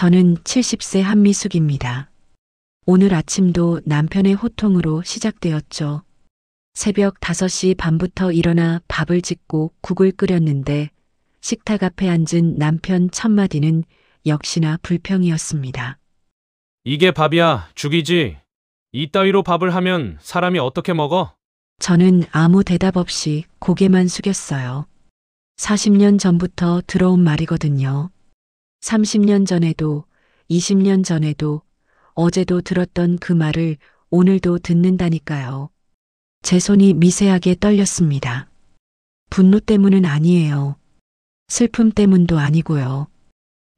저는 70세 한미숙입니다. 오늘 아침도 남편의 호통으로 시작되었죠. 새벽 5시 반부터 일어나 밥을 짓고 국을 끓였는데 식탁 앞에 앉은 남편 첫마디는 역시나 불평이었습니다. 이게 밥이야, 죽이지. 이따위로 밥을 하면 사람이 어떻게 먹어? 저는 아무 대답 없이 고개만 숙였어요. 40년 전부터 들어온 말이거든요. 30년 전에도, 20년 전에도, 어제도 들었던 그 말을 오늘도 듣는다니까요. 제 손이 미세하게 떨렸습니다. 분노 때문은 아니에요. 슬픔 때문도 아니고요.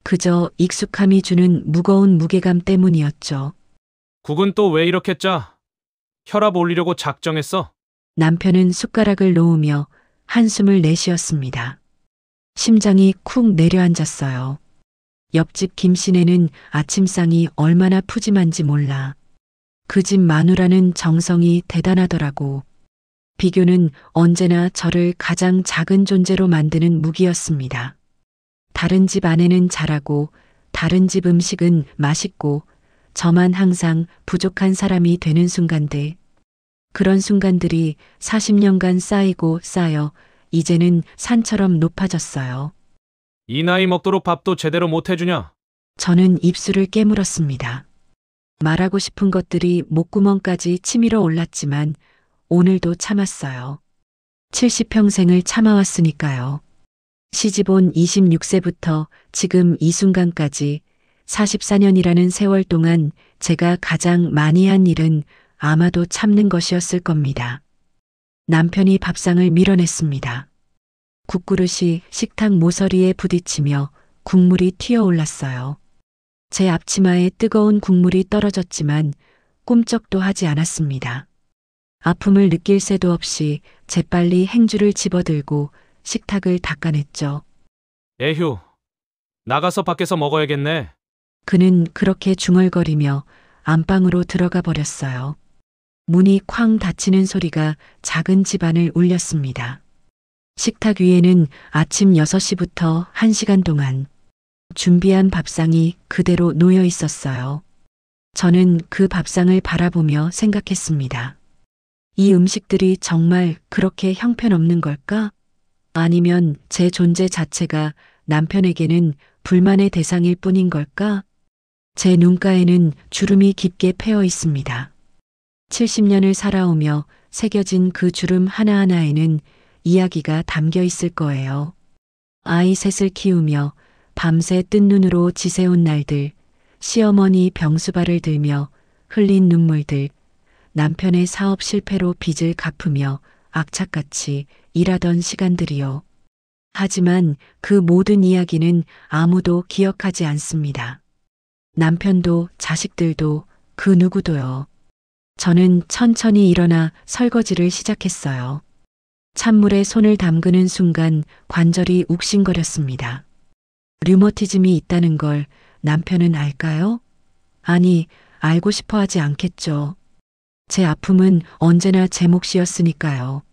그저 익숙함이 주는 무거운 무게감 때문이었죠. 국은 또 왜 이렇게 짜? 혈압 올리려고 작정했어? 남편은 숟가락을 놓으며 한숨을 내쉬었습니다. 심장이 쿵 내려앉았어요. 옆집 김씨네는 아침상이 얼마나 푸짐한지 몰라. 그 집 마누라는 정성이 대단하더라고. 비교는 언제나 저를 가장 작은 존재로 만드는 무기였습니다. 다른 집 아내는 잘하고 다른 집 음식은 맛있고 저만 항상 부족한 사람이 되는 순간들. 그런 순간들이 40년간 쌓이고 쌓여 이제는 산처럼 높아졌어요. 이 나이 먹도록 밥도 제대로 못 해주냐? 저는 입술을 깨물었습니다. 말하고 싶은 것들이 목구멍까지 치밀어 올랐지만 오늘도 참았어요. 70평생을 참아왔으니까요. 시집온 26세부터 지금 이 순간까지 44년이라는 세월 동안 제가 가장 많이 한 일은 아마도 참는 것이었을 겁니다. 남편이 밥상을 밀어냈습니다. 국그릇이 식탁 모서리에 부딪히며 국물이 튀어올랐어요. 제 앞치마에 뜨거운 국물이 떨어졌지만 꿈쩍도 하지 않았습니다. 아픔을 느낄 새도 없이 재빨리 행주를 집어들고 식탁을 닦아냈죠. 에휴, 나가서 밖에서 먹어야겠네. 그는 그렇게 중얼거리며 안방으로 들어가 버렸어요. 문이 쾅 닫히는 소리가 작은 집안을 울렸습니다. 식탁 위에는 아침 6시부터 1시간 동안 준비한 밥상이 그대로 놓여 있었어요. 저는 그 밥상을 바라보며 생각했습니다. 이 음식들이 정말 그렇게 형편없는 걸까? 아니면 제 존재 자체가 남편에게는 불만의 대상일 뿐인 걸까? 제 눈가에는 주름이 깊게 패어 있습니다. 70년을 살아오며 새겨진 그 주름 하나하나에는 이야기가 담겨 있을 거예요. 아이 셋을 키우며 밤새 뜬 눈으로 지새운 날들, 시어머니 병수발을 들며 흘린 눈물들, 남편의 사업 실패로 빚을 갚으며 악착같이 일하던 시간들이요. 하지만 그 모든 이야기는 아무도 기억하지 않습니다. 남편도 자식들도 그 누구도요. 저는 천천히 일어나 설거지를 시작했어요. 찬물에 손을 담그는 순간 관절이 욱신거렸습니다. 류머티즘이 있다는 걸 남편은 알까요? 아니, 알고 싶어 하지 않겠죠. 제 아픔은 언제나 제 몫이었으니까요.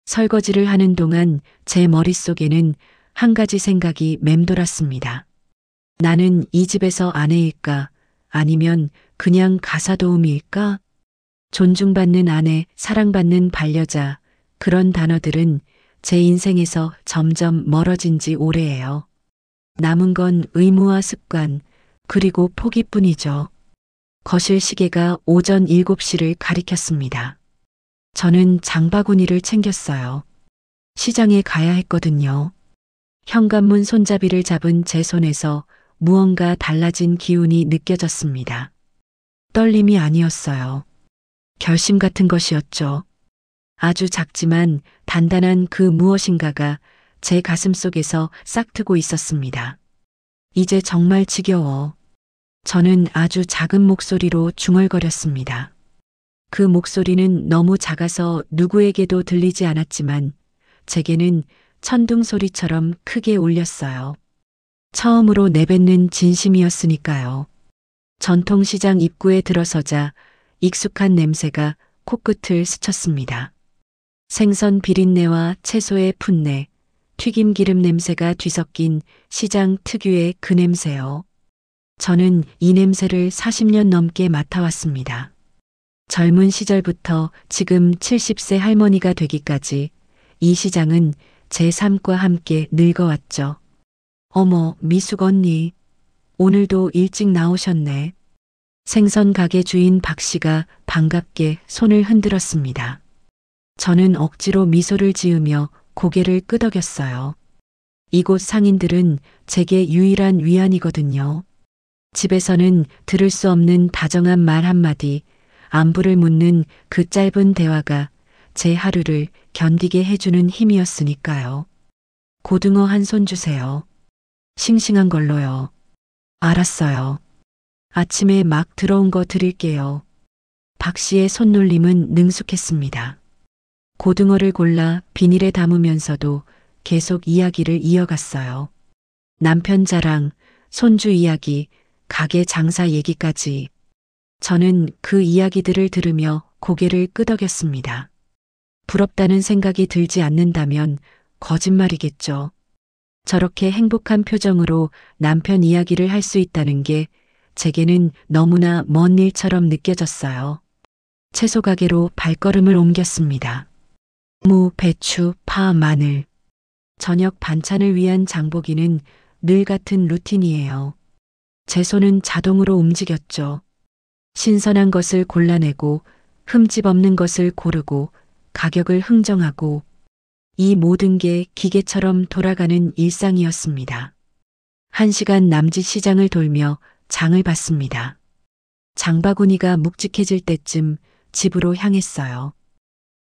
설거지를 하는 동안 제 머릿속에는 한 가지 생각이 맴돌았습니다. 나는 이 집에서 아내일까? 아니면 그냥 가사도우미일까? 존중받는 아내, 사랑받는 반려자, 그런 단어들은 제 인생에서 점점 멀어진 지 오래예요. 남은 건 의무와 습관, 그리고 포기뿐이죠. 거실 시계가 오전 7시를 가리켰습니다. 저는 장바구니를 챙겼어요. 시장에 가야 했거든요. 현관문 손잡이를 잡은 제 손에서 무언가 달라진 기운이 느껴졌습니다. 떨림이 아니었어요. 결심 같은 것이었죠. 아주 작지만 단단한 그 무엇인가가 제 가슴 속에서 싹트고 있었습니다. 이제 정말 지겨워. 저는 아주 작은 목소리로 중얼거렸습니다. 그 목소리는 너무 작아서 누구에게도 들리지 않았지만 제게는 천둥 소리처럼 크게 울렸어요. 처음으로 내뱉는 진심이었으니까요. 전통시장 입구에 들어서자 익숙한 냄새가 코끝을 스쳤습니다. 생선 비린내와 채소의 풋내, 튀김 기름 냄새가 뒤섞인 시장 특유의 그 냄새요. 저는 이 냄새를 40년 넘게 맡아왔습니다. 젊은 시절부터 지금 70세 할머니가 되기까지 이 시장은 제 삶과 함께 늙어왔죠. 어머, 미숙 언니. 오늘도 일찍 나오셨네. 생선 가게 주인 박 씨가 반갑게 손을 흔들었습니다. 저는 억지로 미소를 지으며 고개를 끄덕였어요. 이곳 상인들은 제게 유일한 위안이거든요. 집에서는 들을 수 없는 다정한 말 한마디, 안부를 묻는 그 짧은 대화가 제 하루를 견디게 해주는 힘이었으니까요. 고등어 한 손 주세요. 싱싱한 걸로요. 알았어요. 아침에 막 들어온 거 드릴게요. 박 씨의 손놀림은 능숙했습니다. 고등어를 골라 비닐에 담으면서도 계속 이야기를 이어갔어요. 남편 자랑, 손주 이야기, 가게 장사 얘기까지. 저는 그 이야기들을 들으며 고개를 끄덕였습니다. 부럽다는 생각이 들지 않는다면 거짓말이겠죠. 저렇게 행복한 표정으로 남편 이야기를 할 수 있다는 게 제게는 너무나 먼 일처럼 느껴졌어요. 채소 가게로 발걸음을 옮겼습니다. 무, 배추, 파, 마늘. 저녁 반찬을 위한 장보기는 늘 같은 루틴이에요. 제 손은 자동으로 움직였죠. 신선한 것을 골라내고 흠집 없는 것을 고르고 가격을 흥정하고 이 모든 게 기계처럼 돌아가는 일상이었습니다. 1시간 남짓 시장을 돌며 장을 봤습니다. 장바구니가 묵직해질 때쯤 집으로 향했어요.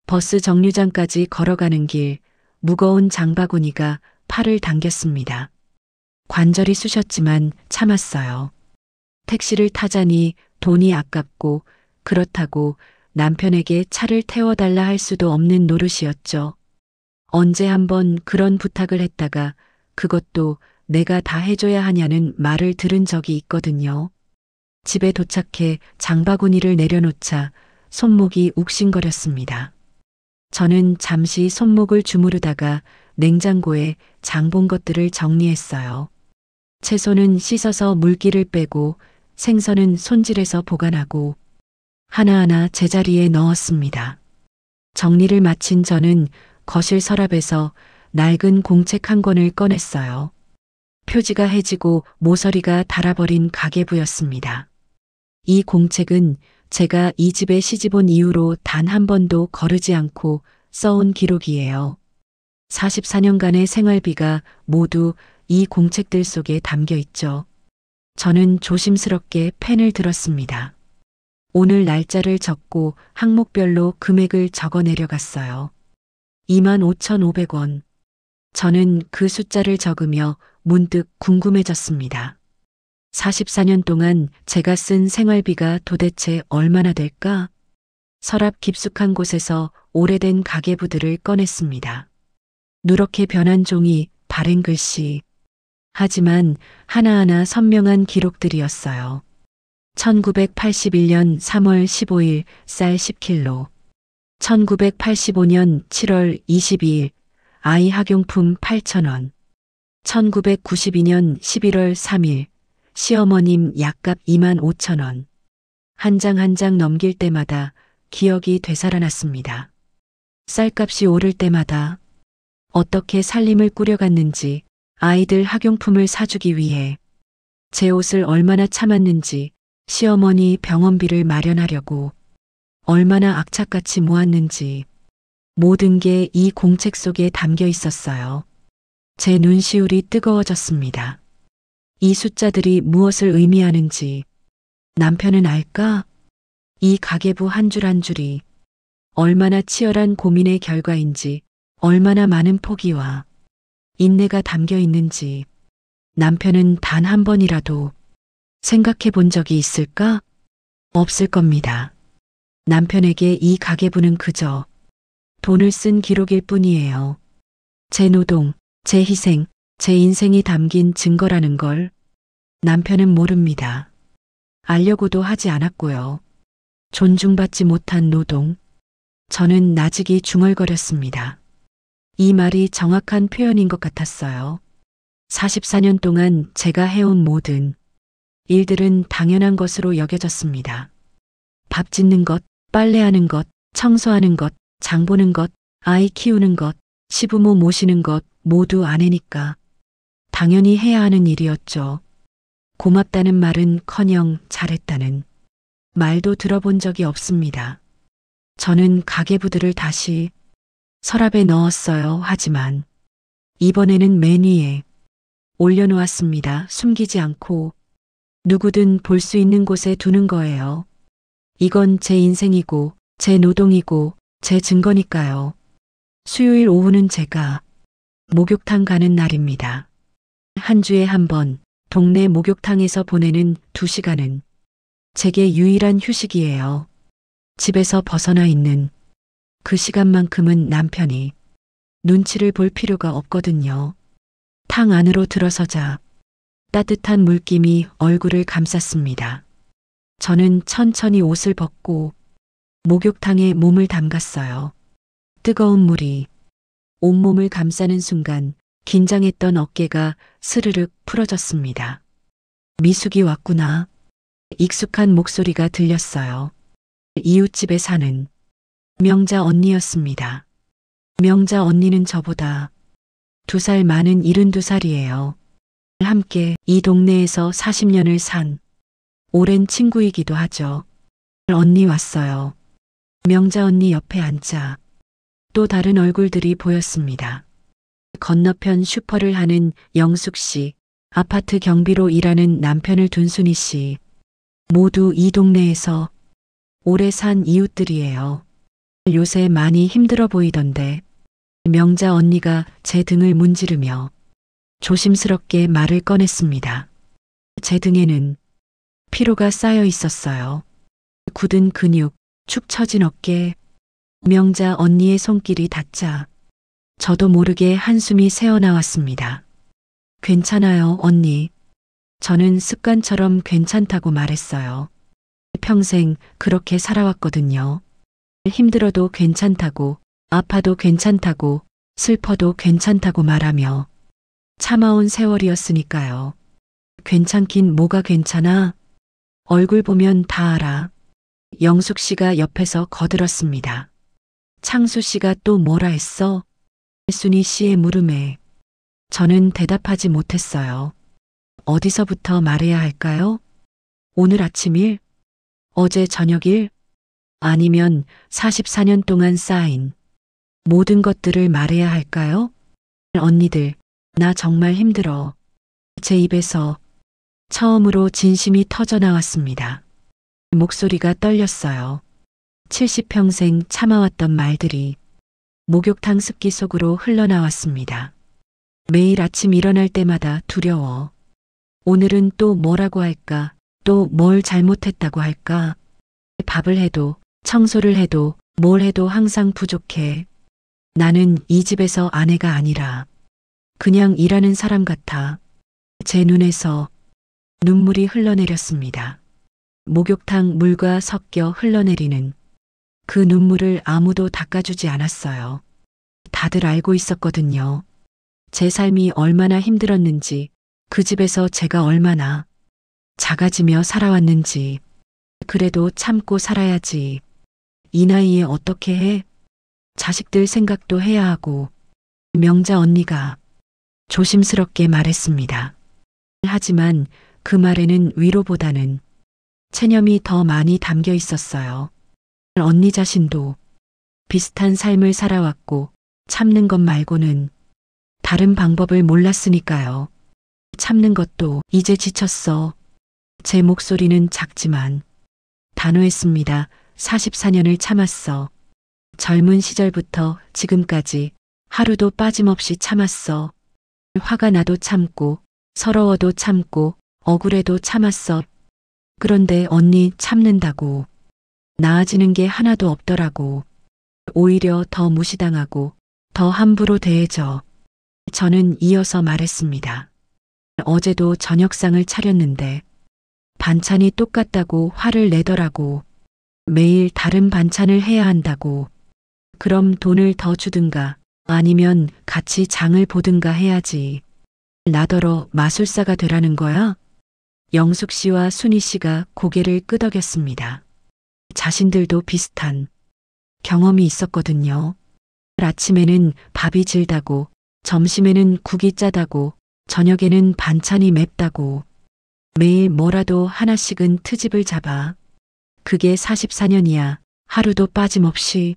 버스 정류장까지 걸어가는 길, 무거운 장바구니가 팔을 당겼습니다. 관절이 쑤셨지만 참았어요. 택시를 타자니 돈이 아깝고 그렇다고 남편에게 차를 태워달라 할 수도 없는 노릇이었죠. 언제 한번 그런 부탁을 했다가 그것도 내가 다 해줘야 하냐는 말을 들은 적이 있거든요. 집에 도착해 장바구니를 내려놓자 손목이 욱신거렸습니다. 저는 잠시 손목을 주무르다가 냉장고에 장본 것들을 정리했어요. 채소는 씻어서 물기를 빼고 생선은 손질해서 보관하고 하나하나 제자리에 넣었습니다. 정리를 마친 저는 거실 서랍에서 낡은 공책 한 권을 꺼냈어요. 표지가 해지고 모서리가 닳아버린 가계부였습니다. 이 공책은 제가 이 집에 시집 온 이후로 단 한 번도 거르지 않고 써온 기록이에요. 44년간의 생활비가 모두 이 공책들 속에 담겨 있죠. 저는 조심스럽게 펜을 들었습니다. 오늘 날짜를 적고 항목별로 금액을 적어 내려갔어요. 25,500원. 저는 그 숫자를 적으며 문득 궁금해졌습니다. 44년 동안 제가 쓴 생활비가 도대체 얼마나 될까? 서랍 깊숙한 곳에서 오래된 가계부들을 꺼냈습니다. 누렇게 변한 종이, 바른 글씨. 하지만 하나하나 선명한 기록들이었어요. 1981년 3월 15일 쌀 10kg. 1985년 7월 22일 아이 학용품 8,000원. 1992년 11월 3일 시어머님 약값 25,000원. 한 장 한 장 넘길 때마다 기억이 되살아났습니다. 쌀값이 오를 때마다 어떻게 살림을 꾸려갔는지, 아이들 학용품을 사주기 위해 제 옷을 얼마나 참았는지, 시어머니 병원비를 마련하려고 얼마나 악착같이 모았는지 모든 게 이 공책 속에 담겨 있었어요. 제 눈시울이 뜨거워졌습니다. 이 숫자들이 무엇을 의미하는지 남편은 알까? 이 가계부 한 줄 한 줄이 얼마나 치열한 고민의 결과인지, 얼마나 많은 포기와 인내가 담겨 있는지 남편은 단 한 번이라도 생각해 본 적이 있을까? 없을 겁니다. 남편에게 이 가계부는 그저 돈을 쓴 기록일 뿐이에요. 제 노동, 제 희생, 제 인생이 담긴 증거라는 걸 남편은 모릅니다. 알려고도 하지 않았고요. 존중받지 못한 노동. 저는 나직이 중얼거렸습니다. 이 말이 정확한 표현인 것 같았어요. 44년 동안 제가 해온 모든 일들은 당연한 것으로 여겨졌습니다. 밥 짓는 것, 빨래하는 것, 청소하는 것, 장 보는 것, 아이 키우는 것, 시부모 모시는 것 모두 아내니까 당연히 해야 하는 일이었죠. 고맙다는 말은커녕 잘했다는 말도 들어본 적이 없습니다. 저는 가계부들을 다시 서랍에 넣었어요. 하지만 이번에는 맨 위에 올려놓았습니다. 숨기지 않고 누구든 볼 수 있는 곳에 두는 거예요. 이건 제 인생이고 제 노동이고 제 증거니까요. 수요일 오후는 제가 목욕탕 가는 날입니다. 한 주에 한 번 동네 목욕탕에서 보내는 2시간은 제게 유일한 휴식이에요. 집에서 벗어나 있는 그 시간만큼은 남편이 눈치를 볼 필요가 없거든요. 탕 안으로 들어서자 따뜻한 물김이 얼굴을 감쌌습니다. 저는 천천히 옷을 벗고 목욕탕에 몸을 담갔어요. 뜨거운 물이 온몸을 감싸는 순간 긴장했던 어깨가 스르륵 풀어졌습니다. 미숙이 왔구나. 익숙한 목소리가 들렸어요. 이웃집에 사는 명자 언니였습니다. 명자 언니는 저보다 2살 많은 72살이에요. 함께 이 동네에서 40년을 산 오랜 친구이기도 하죠. 언니 왔어요. 명자 언니 옆에 앉자 또 다른 얼굴들이 보였습니다. 건너편 슈퍼를 하는 영숙 씨, 아파트 경비로 일하는 남편을 둔 순희 씨, 모두 이 동네에서 오래 산 이웃들이에요. 요새 많이 힘들어 보이던데 명자 언니가 제 등을 문지르며 조심스럽게 말을 꺼냈습니다. 제 등에는 피로가 쌓여 있었어요. 굳은 근육, 축 처진 어깨, 명자 언니의 손길이 닿자 저도 모르게 한숨이 새어나왔습니다. 괜찮아요, 언니. 저는 습관처럼 괜찮다고 말했어요. 평생 그렇게 살아왔거든요. 힘들어도 괜찮다고, 아파도 괜찮다고, 슬퍼도 괜찮다고 말하며 참아온 세월이었으니까요. 괜찮긴 뭐가 괜찮아? 얼굴 보면 다 알아. 영숙 씨가 옆에서 거들었습니다. 창수 씨가 또 뭐라 했어? 순희 씨의 물음에 저는 대답하지 못했어요. 어디서부터 말해야 할까요? 오늘 아침 일? 어제 저녁 일? 아니면 44년 동안 쌓인 모든 것들을 말해야 할까요? 언니들, 나 정말 힘들어. 제 입에서 처음으로 진심이 터져 나왔습니다. 목소리가 떨렸어요. 70평생 참아왔던 말들이 목욕탕 습기 속으로 흘러나왔습니다. 매일 아침 일어날 때마다 두려워. 오늘은 또 뭐라고 할까? 또 뭘 잘못했다고 할까? 밥을 해도, 청소를 해도, 뭘 해도 항상 부족해. 나는 이 집에서 아내가 아니라 그냥 일하는 사람 같아. 제 눈에서 눈물이 흘러내렸습니다. 목욕탕 물과 섞여 흘러내리는 그 눈물을 아무도 닦아주지 않았어요. 다들 알고 있었거든요. 제 삶이 얼마나 힘들었는지, 그 집에서 제가 얼마나 작아지며 살아왔는지, 그래도 참고 살아야지. 이 나이에 어떻게 해? 자식들 생각도 해야 하고. 명자 언니가 조심스럽게 말했습니다. 하지만 그 말에는 위로보다는 체념이 더 많이 담겨 있었어요. 언니 자신도 비슷한 삶을 살아왔고 참는 것 말고는 다른 방법을 몰랐으니까요. 참는 것도 이제 지쳤어. 제 목소리는 작지만 단호했습니다. 44년을 참았어. 젊은 시절부터 지금까지 하루도 빠짐없이 참았어. 화가 나도 참고, 서러워도 참고, 억울해도 참았어. 그런데 언니 참는다고 나아지는 게 하나도 없더라고. 오히려 더 무시당하고 더 함부로 대해져. 저는 이어서 말했습니다. 어제도 저녁상을 차렸는데 반찬이 똑같다고 화를 내더라고. 매일 다른 반찬을 해야 한다고. 그럼 돈을 더 주든가 아니면 같이 장을 보든가 해야지. 나더러 마술사가 되라는 거야? 영숙 씨와 순희 씨가 고개를 끄덕였습니다. 자신들도 비슷한 경험이 있었거든요. 아침에는 밥이 질다고, 점심에는 국이 짜다고, 저녁에는 반찬이 맵다고, 매일 뭐라도 하나씩은 트집을 잡아. 그게 44년이야. 하루도 빠짐없이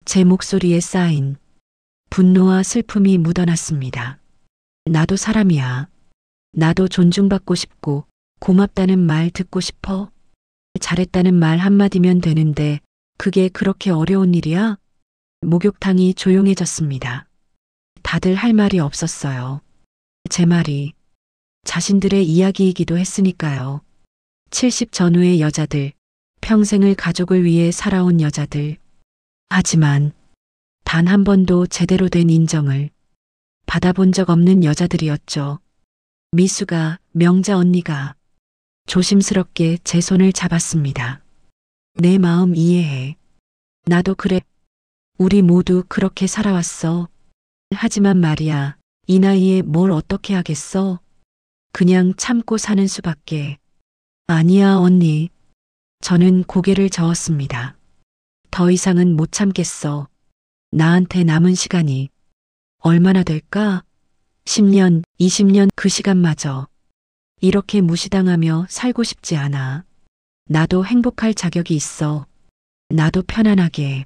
제 목소리에 쌓인 분노와 슬픔이 묻어났습니다. 나도 사람이야. 나도 존중받고 싶고 고맙다는 말 듣고 싶어. 잘했다는 말 한마디면 되는데 그게 그렇게 어려운 일이야? 목욕탕이 조용해졌습니다. 다들 할 말이 없었어요. 제 말이 자신들의 이야기이기도 했으니까요. 70 전후의 여자들, 평생을 가족을 위해 살아온 여자들. 하지만 단 한 번도 제대로 된 인정을 받아본 적 없는 여자들이었죠. 미수가, 명자 언니가 조심스럽게 제 손을 잡았습니다. 내 마음 이해해. 나도 그래. 우리 모두 그렇게 살아왔어. 하지만 말이야, 이 나이에 뭘 어떻게 하겠어? 그냥 참고 사는 수밖에. 아니야, 언니. 저는 고개를 저었습니다. 더 이상은 못 참겠어. 나한테 남은 시간이 얼마나 될까? 10년, 20년 그 시간마저 이렇게 무시당하며 살고 싶지 않아. 나도 행복할 자격이 있어. 나도 편안하게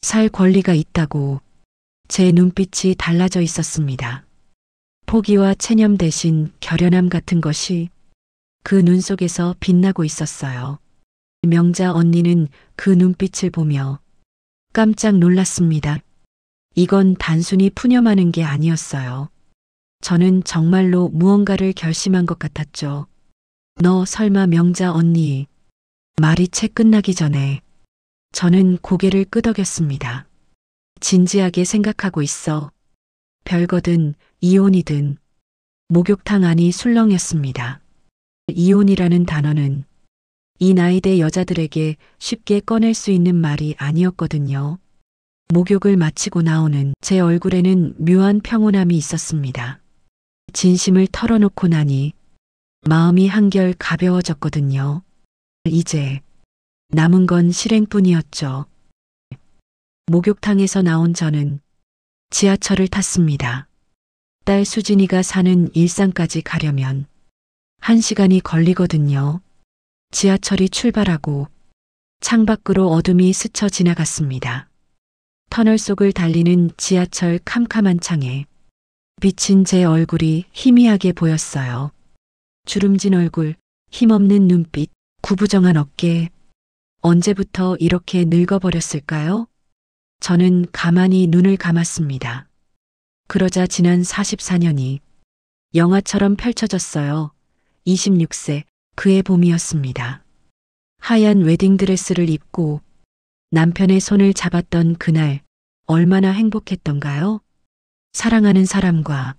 살 권리가 있다고. 제 눈빛이 달라져 있었습니다. 포기와 체념 대신 결연함 같은 것이 그 눈 속에서 빛나고 있었어요. 명자 언니는 그 눈빛을 보며 깜짝 놀랐습니다. 이건 단순히 푸념하는 게 아니었어요. 저는 정말로 무언가를 결심한 것 같았죠. 너 설마 명자 언니. 말이 채 끝나기 전에 저는 고개를 끄덕였습니다. 진지하게 생각하고 있어. 별거든 이혼이든. 목욕탕 안이 술렁였습니다. 이혼이라는 단어는 이 나이대 여자들에게 쉽게 꺼낼 수 있는 말이 아니었거든요. 목욕을 마치고 나오는 제 얼굴에는 묘한 평온함이 있었습니다. 진심을 털어놓고 나니 마음이 한결 가벼워졌거든요. 이제 남은 건 실행뿐이었죠. 목욕탕에서 나온 저는 지하철을 탔습니다. 딸 수진이가 사는 일산까지 가려면 1시간이 걸리거든요. 지하철이 출발하고 창밖으로 어둠이 스쳐 지나갔습니다. 터널 속을 달리는 지하철 캄캄한 창에 비친 제 얼굴이 희미하게 보였어요. 주름진 얼굴, 힘없는 눈빛, 구부정한 어깨. 언제부터 이렇게 늙어버렸을까요? 저는 가만히 눈을 감았습니다. 그러자 지난 44년이 영화처럼 펼쳐졌어요. 26세, 그의 봄이었습니다. 하얀 웨딩드레스를 입고 남편의 손을 잡았던 그날 얼마나 행복했던가요? 사랑하는 사람과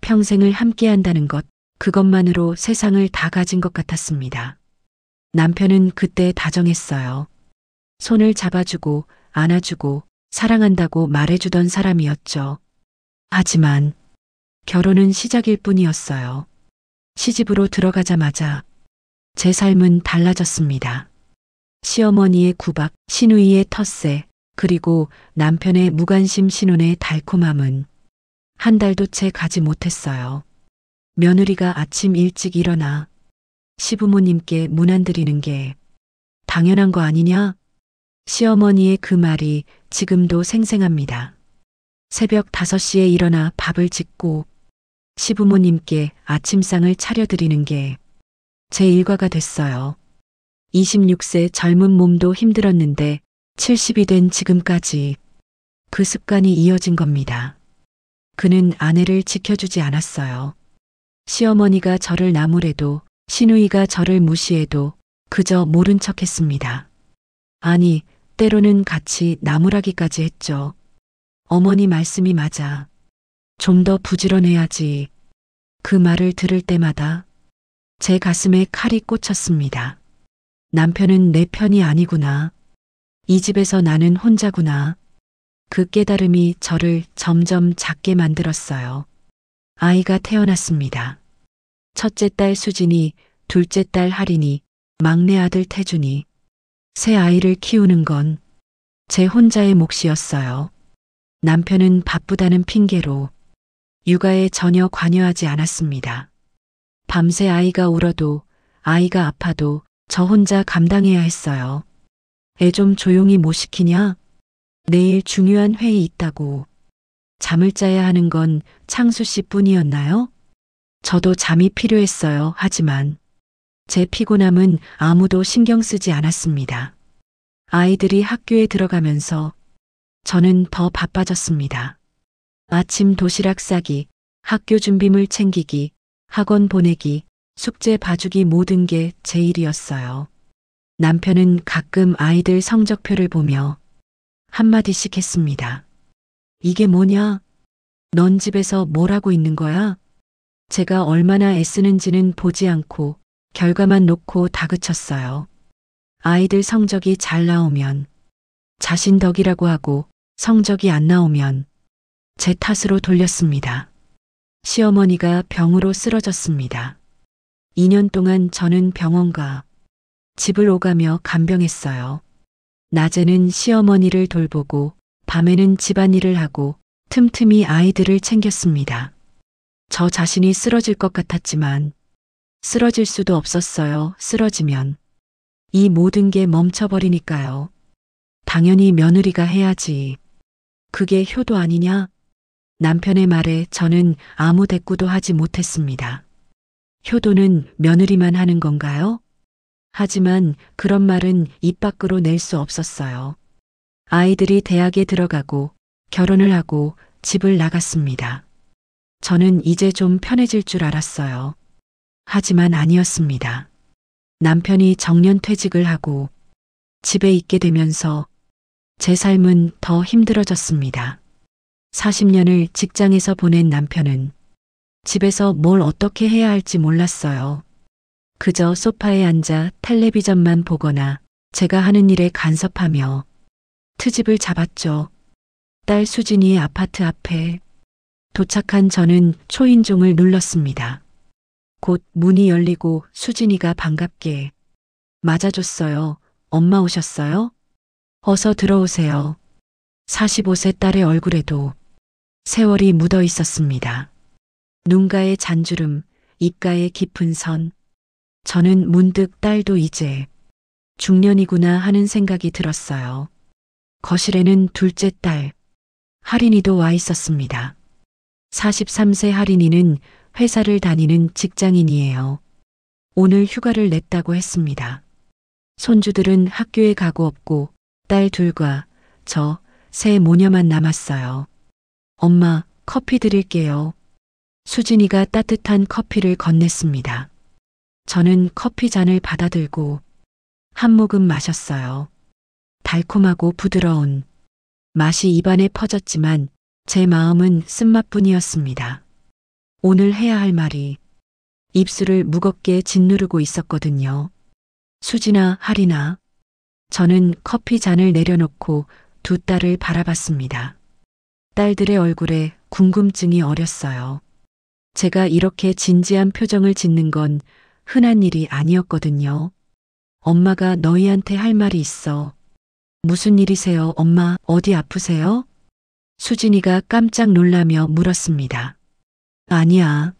평생을 함께한다는 것, 그것만으로 세상을 다 가진 것 같았습니다. 남편은 그때 다정했어요. 손을 잡아주고 안아주고 사랑한다고 말해주던 사람이었죠. 하지만 결혼은 시작일 뿐이었어요. 시집으로 들어가자마자 제 삶은 달라졌습니다. 시어머니의 구박, 시누이의 텃세, 그리고 남편의 무관심 신혼의 달콤함은 한 달도 채 가지 못했어요. 며느리가 아침 일찍 일어나 시부모님께 문안 드리는 게 당연한 거 아니냐? 시어머니의 그 말이 지금도 생생합니다. 새벽 5시에 일어나 밥을 짓고 시부모님께 아침상을 차려드리는 게 제 일과가 됐어요. 26세 젊은 몸도 힘들었는데 70이 된 지금까지 그 습관이 이어진 겁니다. 그는 아내를 지켜주지 않았어요. 시어머니가 저를 나무래도 시누이가 저를 무시해도 그저 모른 척 했습니다. 아니, 때로는 같이 나무라기까지 했죠. 어머니 말씀이 맞아. 좀 더 부지런해야지. 그 말을 들을 때마다 제 가슴에 칼이 꽂혔습니다. 남편은 내 편이 아니구나. 이 집에서 나는 혼자구나. 그 깨달음이 저를 점점 작게 만들었어요. 아이가 태어났습니다. 첫째 딸 수진이 둘째 딸 할인이, 막내 아들 태준이. 세 아이를 키우는 건 제 혼자의 몫이었어요. 남편은 바쁘다는 핑계로 육아에 전혀 관여하지 않았습니다. 밤새 아이가 울어도, 아이가 아파도 저 혼자 감당해야 했어요. 애 좀 조용히 못 시키냐? 내일 중요한 회의 있다고. 잠을 자야 하는 건 창수 씨 뿐이었나요? 저도 잠이 필요했어요. 하지만 제 피곤함은 아무도 신경 쓰지 않았습니다. 아이들이 학교에 들어가면서 저는 더 바빠졌습니다. 아침 도시락 싸기, 학교 준비물 챙기기, 학원 보내기, 숙제 봐주기 모든 게 제 일이었어요. 남편은 가끔 아이들 성적표를 보며 한마디씩 했습니다. 이게 뭐냐? 넌 집에서 뭘 하고 있는 거야? 제가 얼마나 애쓰는지는 보지 않고 결과만 놓고 다그쳤어요. 아이들 성적이 잘 나오면 자신 덕이라고 하고 성적이 안 나오면 제 탓으로 돌렸습니다. 시어머니가 병으로 쓰러졌습니다. 2년 동안 저는 병원과 집을 오가며 간병했어요. 낮에는 시어머니를 돌보고 밤에는 집안일을 하고 틈틈이 아이들을 챙겼습니다. 저 자신이 쓰러질 것 같았지만 쓰러질 수도 없었어요. 쓰러지면 이 모든 게 멈춰버리니까요. 당연히 며느리가 해야지. 그게 효도 아니냐? 남편의 말에 저는 아무 대꾸도 하지 못했습니다. 효도는 며느리만 하는 건가요? 하지만 그런 말은 입 밖으로 낼 수 없었어요. 아이들이 대학에 들어가고 결혼을 하고 집을 나갔습니다. 저는 이제 좀 편해질 줄 알았어요. 하지만 아니었습니다. 남편이 정년퇴직을 하고 집에 있게 되면서 제 삶은 더 힘들어졌습니다. 40년을 직장에서 보낸 남편은 집에서 뭘 어떻게 해야 할지 몰랐어요. 그저 소파에 앉아 텔레비전만 보거나 제가 하는 일에 간섭하며 트집을 잡았죠. 딸 수진이의 아파트 앞에 도착한 저는 초인종을 눌렀습니다. 곧 문이 열리고 수진이가 반갑게 맞아줬어요. 엄마 오셨어요? 어서 들어오세요. 45세 딸의 얼굴에도 세월이 묻어 있었습니다. 눈가의 잔주름, 입가의 깊은 선. 저는 문득 딸도 이제 중년이구나 하는 생각이 들었어요. 거실에는 둘째 딸, 할인이도 와 있었습니다. 43세 할인이는 회사를 다니는 직장인이에요. 오늘 휴가를 냈다고 했습니다. 손주들은 학교에 가고 없고 딸 둘과 저 세 모녀만 남았어요. 엄마, 커피 드릴게요. 수진이가 따뜻한 커피를 건넸습니다. 저는 커피 잔을 받아들고 한 모금 마셨어요. 달콤하고 부드러운 맛이 입안에 퍼졌지만 제 마음은 쓴맛뿐이었습니다. 오늘 해야 할 말이 입술을 무겁게 짓누르고 있었거든요. 수진아, 할인아. 저는 커피 잔을 내려놓고 두 딸을 바라봤습니다. 딸들의 얼굴에 궁금증이 어렸어요. 제가 이렇게 진지한 표정을 짓는 건 흔한 일이 아니었거든요. 엄마가 너희한테 할 말이 있어. 무슨 일이세요, 엄마? 어디 아프세요? 수진이가 깜짝 놀라며 물었습니다. 아니야.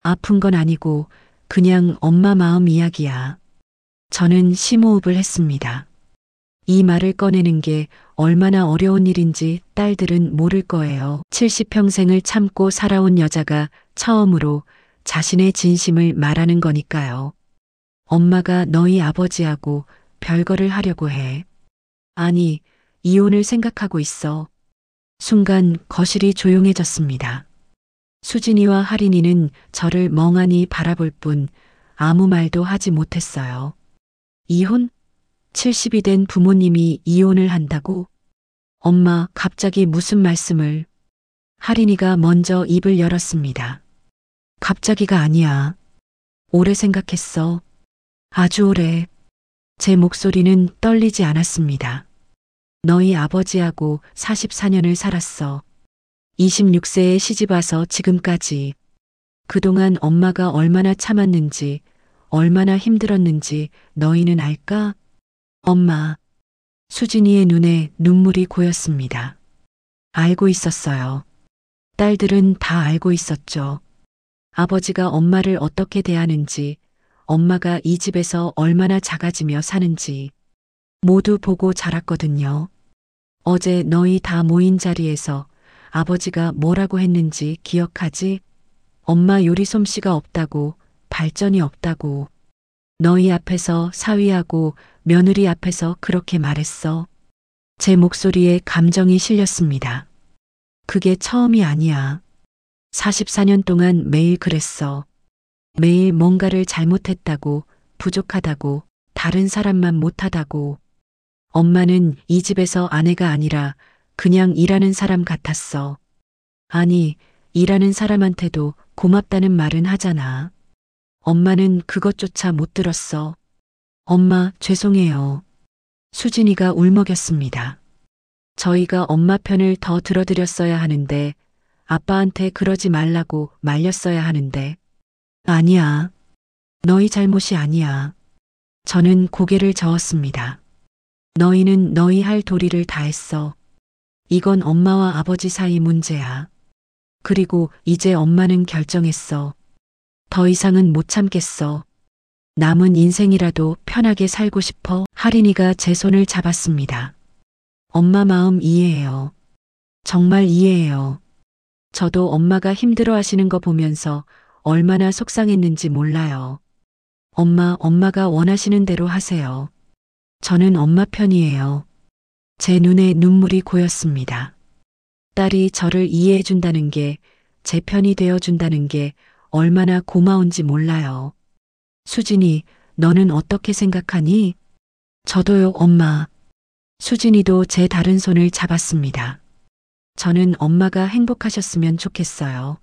아픈 건 아니고 그냥 엄마 마음 이야기야. 저는 심호흡을 했습니다. 이 말을 꺼내는 게 얼마나 어려운 일인지 딸들은 모를 거예요. 70평생을 참고 살아온 여자가 처음으로 자신의 진심을 말하는 거니까요. 엄마가 너희 아버지하고 별거를 하려고 해. 아니, 이혼을 생각하고 있어. 순간 거실이 조용해졌습니다. 수진이와 할인이는 저를 멍하니 바라볼 뿐 아무 말도 하지 못했어요. 이혼? 70이 된 부모님이 이혼을 한다고? 엄마, 갑자기 무슨 말씀을? 할인이가 먼저 입을 열었습니다. 갑자기가 아니야. 오래 생각했어. 아주 오래. 제 목소리는 떨리지 않았습니다. 너희 아버지하고 44년을 살았어. 26세에 시집 와서 지금까지. 그동안 엄마가 얼마나 참았는지, 얼마나 힘들었는지 너희는 알까? 엄마. 수진이의 눈에 눈물이 고였습니다. 알고 있었어요. 딸들은 다 알고 있었죠. 아버지가 엄마를 어떻게 대하는지, 엄마가 이 집에서 얼마나 작아지며 사는지 모두 보고 자랐거든요. 어제 너희 다 모인 자리에서 아버지가 뭐라고 했는지 기억하지? 엄마 요리 솜씨가 없다고, 발전이 없다고. 너희 앞에서 사위하고 며느리 앞에서 그렇게 말했어. 제 목소리에 감정이 실렸습니다. 그게 처음이 아니야. 44년 동안 매일 그랬어. 매일 뭔가를 잘못했다고, 부족하다고, 다른 사람만 못하다고. 엄마는 이 집에서 아내가 아니라 그냥 일하는 사람 같았어. 아니, 일하는 사람한테도 고맙다는 말은 하잖아. 엄마는 그것조차 못 들었어. 엄마, 죄송해요. 수진이가 울먹였습니다. 저희가 엄마 편을 더 들어드렸어야 하는데, 아빠한테 그러지 말라고 말렸어야 하는데. 아니야. 너희 잘못이 아니야. 저는 고개를 저었습니다. 너희는 너희 할 도리를 다 했어. 이건 엄마와 아버지 사이 문제야. 그리고 이제 엄마는 결정했어. 더 이상은 못 참겠어. 남은 인생이라도 편하게 살고 싶어. 할인이가 제 손을 잡았습니다. 엄마 마음 이해해요. 정말 이해해요. 저도 엄마가 힘들어 하시는 거 보면서 얼마나 속상했는지 몰라요. 엄마가 원하시는 대로 하세요. 저는 엄마 편이에요. 제 눈에 눈물이 고였습니다. 딸이 저를 이해해 준다는 게, 제 편이 되어 준다는 게 얼마나 고마운지 몰라요. 수진이, 너는 어떻게 생각하니? 저도요, 엄마. 수진이도 제 다른 손을 잡았습니다. 저는 엄마가 행복하셨으면 좋겠어요.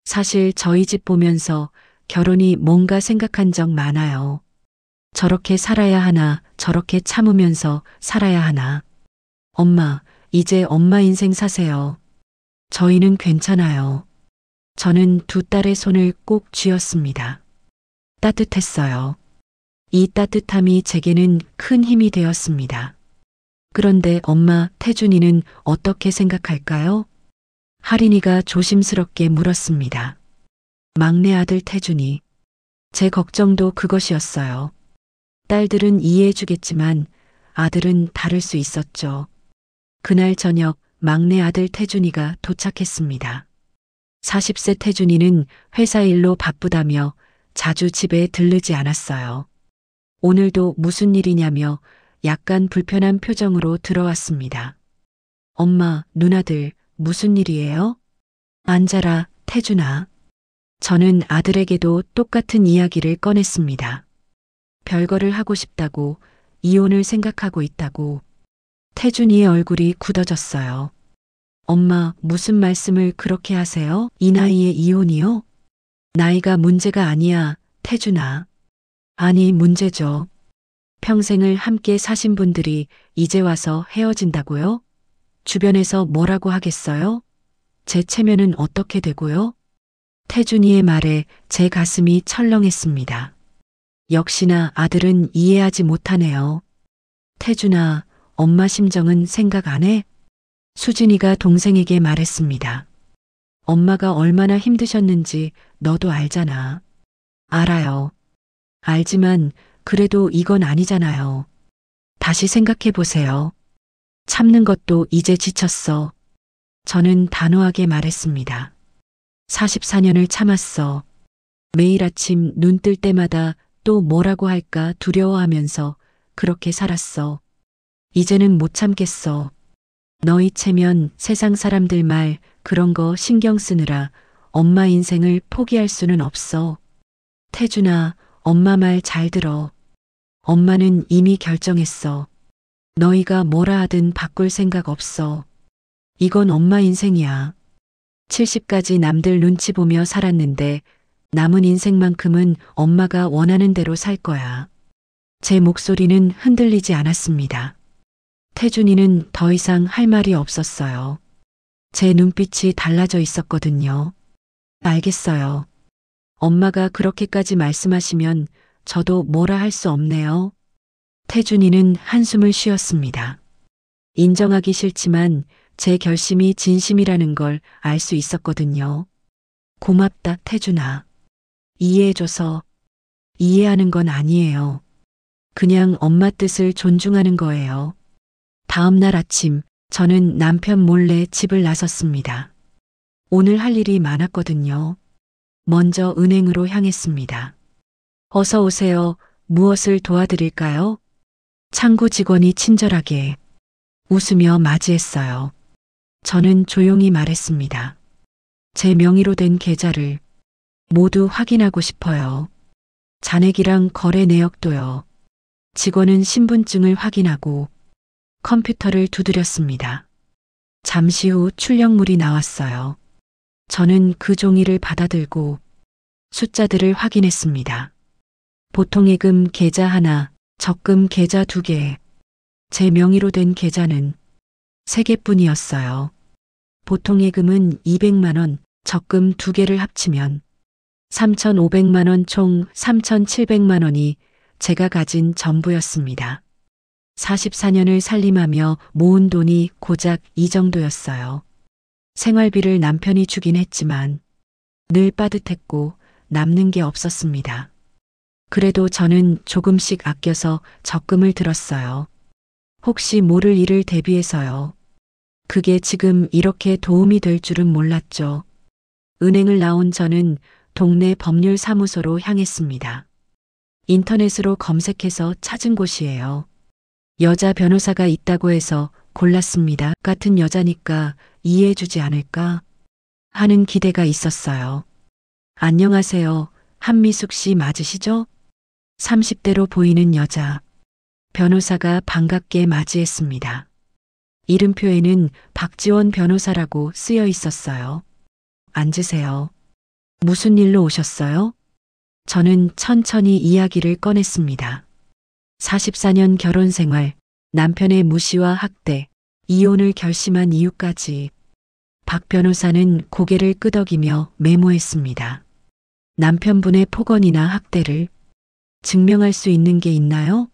사실 저희 집 보면서 결혼이 뭔가 생각한 적 많아요. 저렇게 살아야 하나, 저렇게 참으면서 살아야 하나. 엄마, 이제 엄마 인생 사세요. 저희는 괜찮아요. 저는 두 딸의 손을 꼭 쥐었습니다. 따뜻했어요. 이 따뜻함이 제게는 큰 힘이 되었습니다. 그런데 엄마, 태준이는 어떻게 생각할까요? 할인이가 조심스럽게 물었습니다. 막내 아들 태준이. 제 걱정도 그것이었어요. 딸들은 이해해주겠지만 아들은 다를 수 있었죠. 그날 저녁 막내 아들 태준이가 도착했습니다. 40세 태준이는 회사 일로 바쁘다며 자주 집에 들르지 않았어요. 오늘도 무슨 일이냐며 약간 불편한 표정으로 들어왔습니다. 엄마, 누나들, 무슨 일이에요? 앉아라, 태준아. 저는 아들에게도 똑같은 이야기를 꺼냈습니다. 별거를 하고 싶다고, 이혼을 생각하고 있다고. 태준이의 얼굴이 굳어졌어요. 엄마, 무슨 말씀을 그렇게 하세요? 이 나이에 이혼이요? 나이가 문제가 아니야, 태준아. 아니, 문제죠. 평생을 함께 사신 분들이 이제 와서 헤어진다고요? 주변에서 뭐라고 하겠어요? 제 체면은 어떻게 되고요? 태준이의 말에 제 가슴이 철렁했습니다. 역시나 아들은 이해하지 못하네요. 태준아, 엄마 심정은 생각 안 해? 수진이가 동생에게 말했습니다. 엄마가 얼마나 힘드셨는지 너도 알잖아. 알아요. 알지만 그래도 이건 아니잖아요. 다시 생각해 보세요. 참는 것도 이제 지쳤어. 저는 단호하게 말했습니다. 44년을 참았어. 매일 아침 눈 뜰 때마다 또 뭐라고 할까 두려워하면서 그렇게 살았어. 이제는 못 참겠어. 너희 체면, 세상 사람들 말 그런 거 신경 쓰느라 엄마 인생을 포기할 수는 없어. 태준아, 엄마 말 잘 들어. 엄마는 이미 결정했어. 너희가 뭐라 하든 바꿀 생각 없어. 이건 엄마 인생이야. 70까지 남들 눈치 보며 살았는데 남은 인생만큼은 엄마가 원하는 대로 살 거야. 제 목소리는 흔들리지 않았습니다. 태준이는 더 이상 할 말이 없었어요. 제 눈빛이 달라져 있었거든요. 알겠어요. 엄마가 그렇게까지 말씀하시면 저도 뭐라 할 수 없네요. 태준이는 한숨을 쉬었습니다. 인정하기 싫지만 제 결심이 진심이라는 걸 알 수 있었거든요. 고맙다, 태준아. 이해해줘서. 이해하는 건 아니에요. 그냥 엄마 뜻을 존중하는 거예요. 다음 날 아침, 저는 남편 몰래 집을 나섰습니다. 오늘 할 일이 많았거든요. 먼저 은행으로 향했습니다. 어서 오세요. 무엇을 도와드릴까요? 창구 직원이 친절하게 웃으며 맞이했어요. 저는 조용히 말했습니다. 제 명의로 된 계좌를 모두 확인하고 싶어요. 잔액이랑 거래 내역도요. 직원은 신분증을 확인하고 컴퓨터를 두드렸습니다. 잠시 후 출력물이 나왔어요. 저는 그 종이를 받아들고 숫자들을 확인했습니다. 보통예금 계좌 하나, 적금 계좌 2개. 제 명의로 된 계좌는 3개뿐이었어요. 보통예금은 200만 원, 적금 2개를 합치면 3,500만 원, 총 3,700만 원이 제가 가진 전부였습니다. 44년을 살림하며 모은 돈이 고작 이 정도였어요. 생활비를 남편이 주긴 했지만 늘 빠듯했고 남는 게 없었습니다. 그래도 저는 조금씩 아껴서 적금을 들었어요. 혹시 모를 일을 대비해서요. 그게 지금 이렇게 도움이 될 줄은 몰랐죠. 은행을 나온 저는 동네 법률사무소로 향했습니다. 인터넷으로 검색해서 찾은 곳이에요. 여자 변호사가 있다고 해서 골랐습니다. 같은 여자니까 이해해주지 않을까 하는 기대가 있었어요. 안녕하세요. 한미숙 씨 맞으시죠? 30대로 보이는 여자. 변호사가 반갑게 맞이했습니다. 이름표에는 박지원 변호사라고 쓰여 있었어요. 앉으세요. 무슨 일로 오셨어요? 저는 천천히 이야기를 꺼냈습니다. 44년 결혼 생활, 남편의 무시와 학대, 이혼을 결심한 이유까지. 박 변호사는 고개를 끄덕이며 메모했습니다. 남편분의 폭언이나 학대를 증명할 수 있는 게 있나요?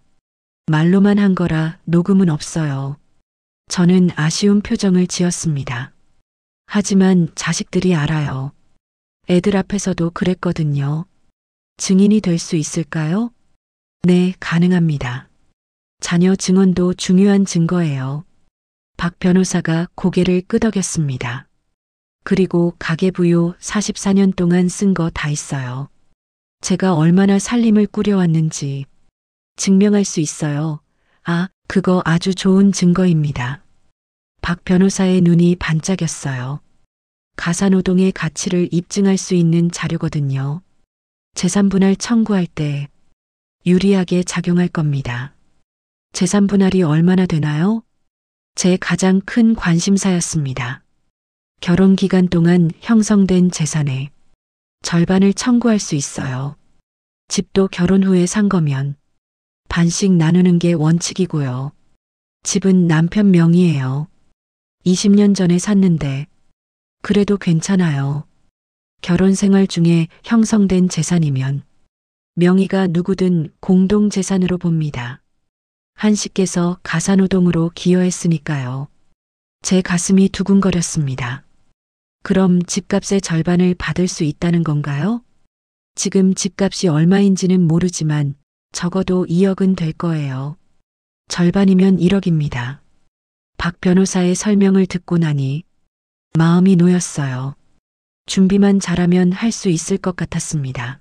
말로만 한 거라 녹음은 없어요. 저는 아쉬운 표정을 지었습니다. 하지만 자식들이 알아요. 애들 앞에서도 그랬거든요. 증인이 될 수 있을까요? 네, 가능합니다. 자녀 증언도 중요한 증거예요. 박 변호사가 고개를 끄덕였습니다. 그리고 가계부요 44년 동안 쓴 거 다 있어요. 제가 얼마나 살림을 꾸려왔는지 증명할 수 있어요. 아, 그거 아주 좋은 증거입니다. 박 변호사의 눈이 반짝였어요. 가사노동의 가치를 입증할 수 있는 자료거든요. 재산분할 청구할 때 유리하게 작용할 겁니다. 재산분할이 얼마나 되나요? 제 가장 큰 관심사였습니다. 결혼 기간 동안 형성된 재산의 절반을 청구할 수 있어요. 집도 결혼 후에 산 거면 반씩 나누는 게 원칙이고요. 집은 남편 명의예요. 20년 전에 샀는데 그래도 괜찮아요. 결혼 생활 중에 형성된 재산이면 명의가 누구든 공동재산으로 봅니다. 한 씨께서 가사노동으로 기여했으니까요. 제 가슴이 두근거렸습니다. 그럼 집값의 절반을 받을 수 있다는 건가요? 지금 집값이 얼마인지는 모르지만 적어도 2억은 될 거예요. 절반이면 1억입니다. 박 변호사의 설명을 듣고 나니 마음이 놓였어요. 준비만 잘하면 할 수 있을 것 같았습니다.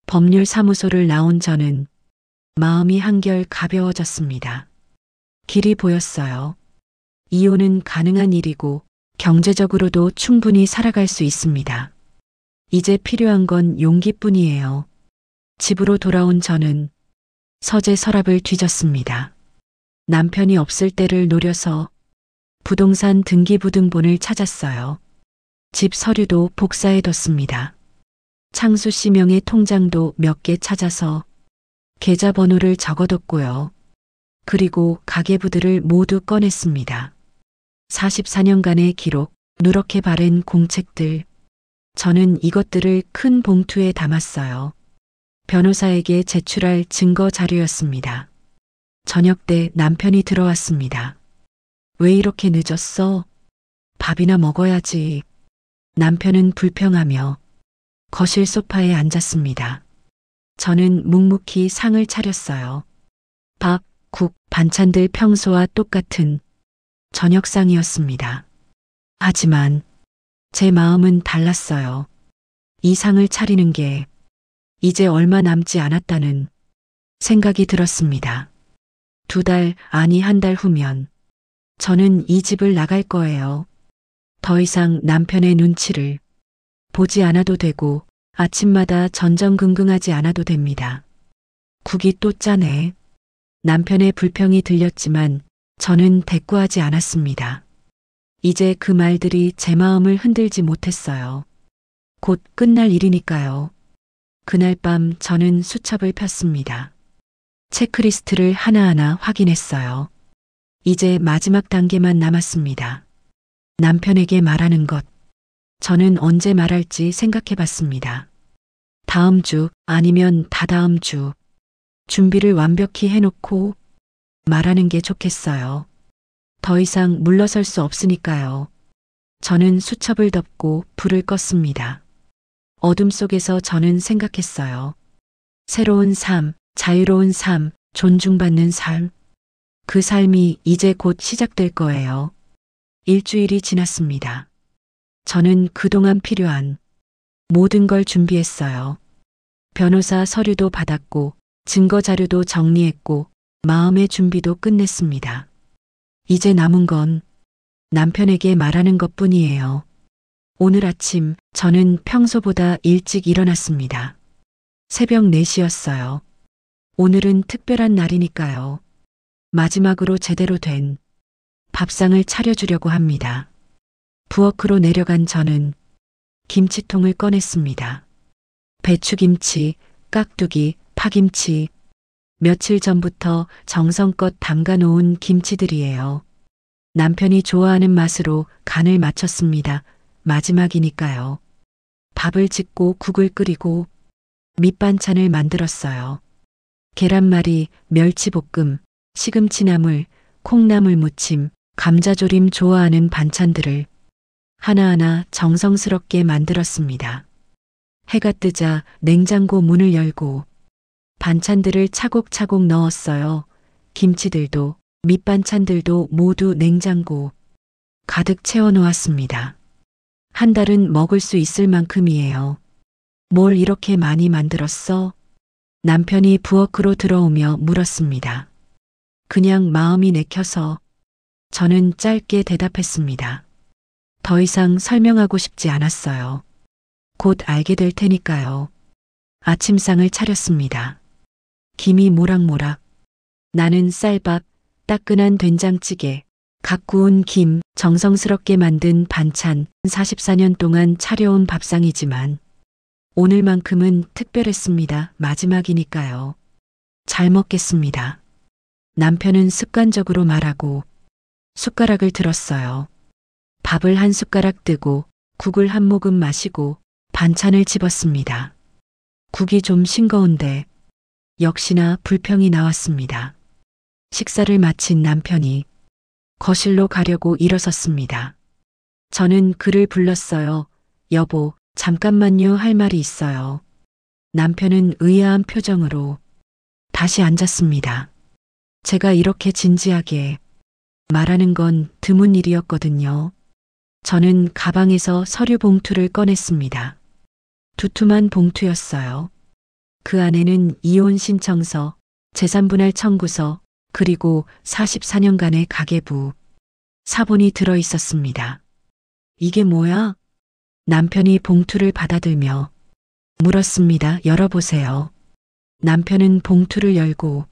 법률사무소를 나온 저는 마음이 한결 가벼워졌습니다. 길이 보였어요. 이혼은 가능한 일이고 경제적으로도 충분히 살아갈 수 있습니다. 이제 필요한 건 용기뿐이에요. 집으로 돌아온 저는 서재 서랍을 뒤졌습니다. 남편이 없을 때를 노려서 부동산 등기부등본을 찾았어요. 집 서류도 복사해뒀습니다. 창수 씨 명의 통장도 몇 개 찾아서 계좌번호를 적어뒀고요. 그리고 가계부들을 모두 꺼냈습니다. 44년간의 기록, 누렇게 바른 공책들. 저는 이것들을 큰 봉투에 담았어요. 변호사에게 제출할 증거 자료였습니다. 저녁 때 남편이 들어왔습니다. 왜 이렇게 늦었어? 밥이나 먹어야지. 남편은 불평하며 거실 소파에 앉았습니다. 저는 묵묵히 상을 차렸어요. 밥, 국, 반찬들 평소와 똑같은 저녁상이었습니다. 하지만 제 마음은 달랐어요. 이 상을 차리는 게 이제 얼마 남지 않았다는 생각이 들었습니다. 2달, 아니 1달 후면 저는 이 집을 나갈 거예요. 더 이상 남편의 눈치를 보지 않아도 되고 아침마다 전전긍긍하지 않아도 됩니다. 국이 또 짜네. 남편의 불평이 들렸지만 저는 대꾸하지 않았습니다. 이제 그 말들이 제 마음을 흔들지 못했어요. 곧 끝날 일이니까요. 그날 밤 저는 수첩을 폈습니다. 체크리스트를 하나하나 확인했어요. 이제 마지막 단계만 남았습니다. 남편에게 말하는 것. 저는 언제 말할지 생각해 봤습니다. 다음 주 아니면 다다음 주. 준비를 완벽히 해놓고 말하는 게 좋겠어요. 더 이상 물러설 수 없으니까요. 저는 수첩을 덮고 불을 껐습니다. 어둠 속에서 저는 생각했어요. 새로운 삶, 자유로운 삶, 존중받는 삶. 그 삶이 이제 곧 시작될 거예요. 일주일이 지났습니다. 저는 그동안 필요한 모든 걸 준비했어요. 변호사 서류도 받았고, 증거 자료도 정리했고, 마음의 준비도 끝냈습니다. 이제 남은 건 남편에게 말하는 것 뿐이에요. 오늘 아침 저는 평소보다 일찍 일어났습니다. 새벽 4시였어요. 오늘은 특별한 날이니까요. 마지막으로 제대로 된 밥상을 차려주려고 합니다. 부엌으로 내려간 저는 김치통을 꺼냈습니다. 배추김치, 깍두기, 파김치, 며칠 전부터 정성껏 담가 놓은 김치들이에요. 남편이 좋아하는 맛으로 간을 맞췄습니다. 마지막이니까요. 밥을 짓고 국을 끓이고 밑반찬을 만들었어요. 계란말이, 멸치볶음, 시금치나물, 콩나물 무침, 감자조림 좋아하는 반찬들을 하나하나 정성스럽게 만들었습니다. 해가 뜨자 냉장고 문을 열고 반찬들을 차곡차곡 넣었어요. 김치들도 밑반찬들도 모두 냉장고 가득 채워 놓았습니다. 1달은 먹을 수 있을 만큼이에요. 뭘 이렇게 많이 만들었어? 남편이 부엌으로 들어오며 물었습니다. 그냥 마음이 내켜서. 저는 짧게 대답했습니다. 더 이상 설명하고 싶지 않았어요. 곧 알게 될 테니까요. 아침상을 차렸습니다. 김이 모락모락. 나는 쌀밥, 따끈한 된장찌개, 갓 구운 김, 정성스럽게 만든 반찬, 44년 동안 차려온 밥상이지만 오늘만큼은 특별했습니다. 마지막이니까요. 잘 먹겠습니다. 남편은 습관적으로 말하고 숟가락을 들었어요. 밥을 한 숟가락 뜨고 국을 한 모금 마시고 반찬을 집었습니다. 국이 좀 싱거운데 역시나 불평이 나왔습니다. 식사를 마친 남편이 거실로 가려고 일어섰습니다. 저는 그를 불렀어요. 여보, 잠깐만요 할 말이 있어요. 남편은 의아한 표정으로 다시 앉았습니다. 제가 이렇게 진지하게 말하는 건 드문 일이었거든요. 저는 가방에서 서류 봉투를 꺼냈습니다. 두툼한 봉투였어요. 그 안에는 이혼 신청서, 재산분할 청구서, 그리고 44년간의 가계부, 사본이 들어 있었습니다. 이게 뭐야? 남편이 봉투를 받아들며 물었습니다. 열어보세요. 남편은 봉투를 열고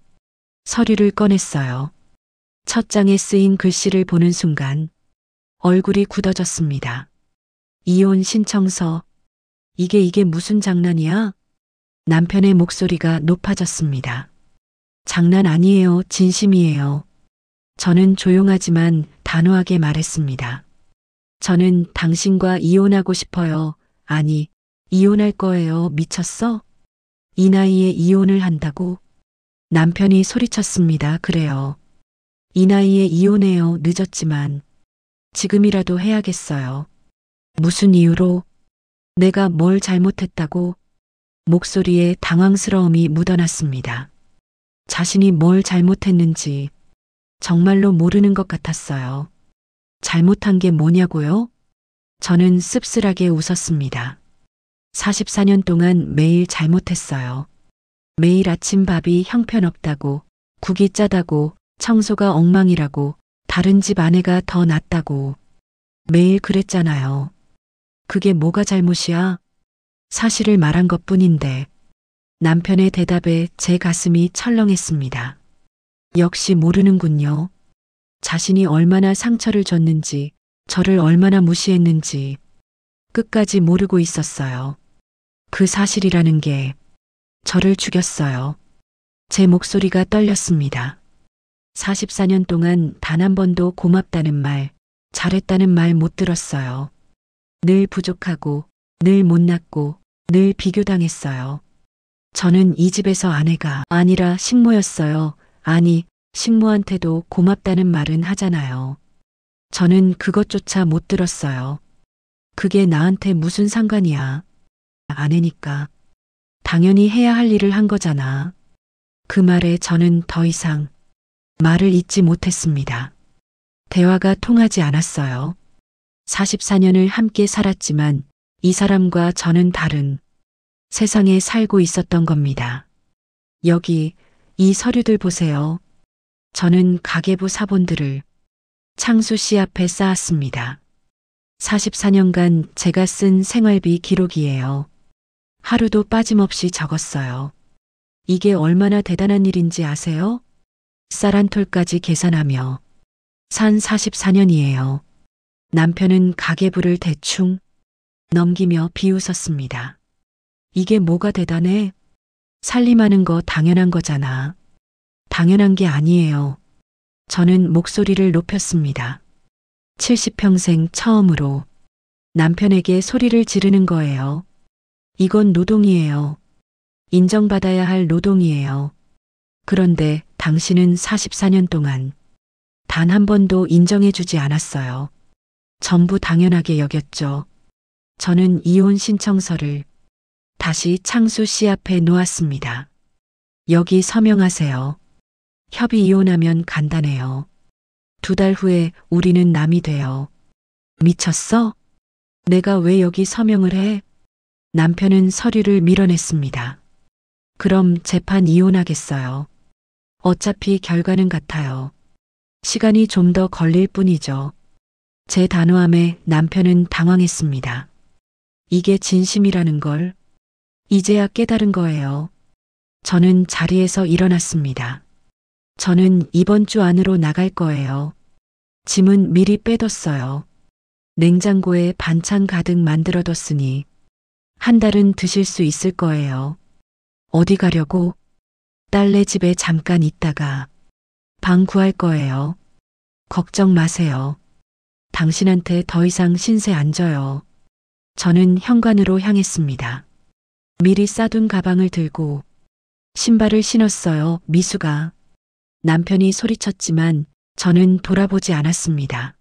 서류를 꺼냈어요. 첫 장에 쓰인 글씨를 보는 순간 얼굴이 굳어졌습니다. 이혼 신청서. 이게 무슨 장난이야? 남편의 목소리가 높아졌습니다. 장난 아니에요. 진심이에요. 저는 조용하지만 단호하게 말했습니다. 저는 당신과 이혼하고 싶어요. 아니, 이혼할 거예요. 미쳤어? 이 나이에 이혼을 한다고? 남편이 소리쳤습니다. 그래요. 이 나이에 이혼해요. 늦었지만 지금이라도 해야겠어요. 무슨 이유로? 내가 뭘 잘못했다고? 목소리에 당황스러움이 묻어났습니다. 자신이 뭘 잘못했는지 정말로 모르는 것 같았어요. 잘못한 게 뭐냐고요? 저는 씁쓸하게 웃었습니다. 44년 동안 매일 잘못했어요. 매일 아침 밥이 형편없다고, 국이 짜다고, 청소가 엉망이라고, 다른 집 아내가 더 낫다고. 매일 그랬잖아요. 그게 뭐가 잘못이야? 사실을 말한 것뿐인데 남편의 대답에 제 가슴이 철렁했습니다. 역시 모르는군요. 자신이 얼마나 상처를 줬는지, 저를 얼마나 무시했는지 끝까지 모르고 있었어요. 그 사실이라는 게 저를 죽였어요. 제 목소리가 떨렸습니다. 44년 동안 단 한 번도 고맙다는 말, 잘했다는 말 못 들었어요. 늘 부족하고, 늘 못났고, 늘 비교당했어요. 저는 이 집에서 아내가 아니라 식모였어요. 아니, 식모한테도 고맙다는 말은 하잖아요. 저는 그것조차 못 들었어요. 그게 나한테 무슨 상관이야. 아내니까. 당연히 해야 할 일을 한 거잖아. 그 말에 저는 더 이상 말을 잇지 못했습니다. 대화가 통하지 않았어요. 44년을 함께 살았지만 이 사람과 저는 다른 세상에 살고 있었던 겁니다. 여기 이 서류들 보세요. 저는 가계부 사본들을 창수 씨 앞에 쌓았습니다. 44년간 제가 쓴 생활비 기록이에요. 하루도 빠짐없이 적었어요. 이게 얼마나 대단한 일인지 아세요? 쌀 한 톨까지 계산하며 산 44년이에요. 남편은 가계부를 대충 넘기며 비웃었습니다. 이게 뭐가 대단해? 살림하는 거 당연한 거잖아. 당연한 게 아니에요. 저는 목소리를 높였습니다. 70평생 처음으로 남편에게 소리를 지르는 거예요. 이건 노동이에요. 인정받아야 할 노동이에요. 그런데 당신은 44년 동안 단 한 번도 인정해주지 않았어요. 전부 당연하게 여겼죠. 저는 이혼 신청서를 다시 창수 씨 앞에 놓았습니다. 여기 서명하세요. 협의 이혼하면 간단해요. 2달 후에 우리는 남이 돼요. 미쳤어? 내가 왜 여기 서명을 해? 남편은 서류를 밀어냈습니다. 그럼 재판 이혼하겠어요. 어차피 결과는 같아요. 시간이 좀 더 걸릴 뿐이죠. 제 단호함에 남편은 당황했습니다. 이게 진심이라는 걸 이제야 깨달은 거예요. 저는 자리에서 일어났습니다. 저는 이번 주 안으로 나갈 거예요. 짐은 미리 빼뒀어요. 냉장고에 반찬 가득 만들어뒀으니 한 달은 드실 수 있을 거예요. 어디 가려고? 딸네 집에 잠깐 있다가 방 구할 거예요. 걱정 마세요. 당신한테 더 이상 신세 안 져요. 저는 현관으로 향했습니다. 미리 싸둔 가방을 들고 신발을 신었어요. 미수가. 남편이 소리쳤지만 저는 돌아보지 않았습니다.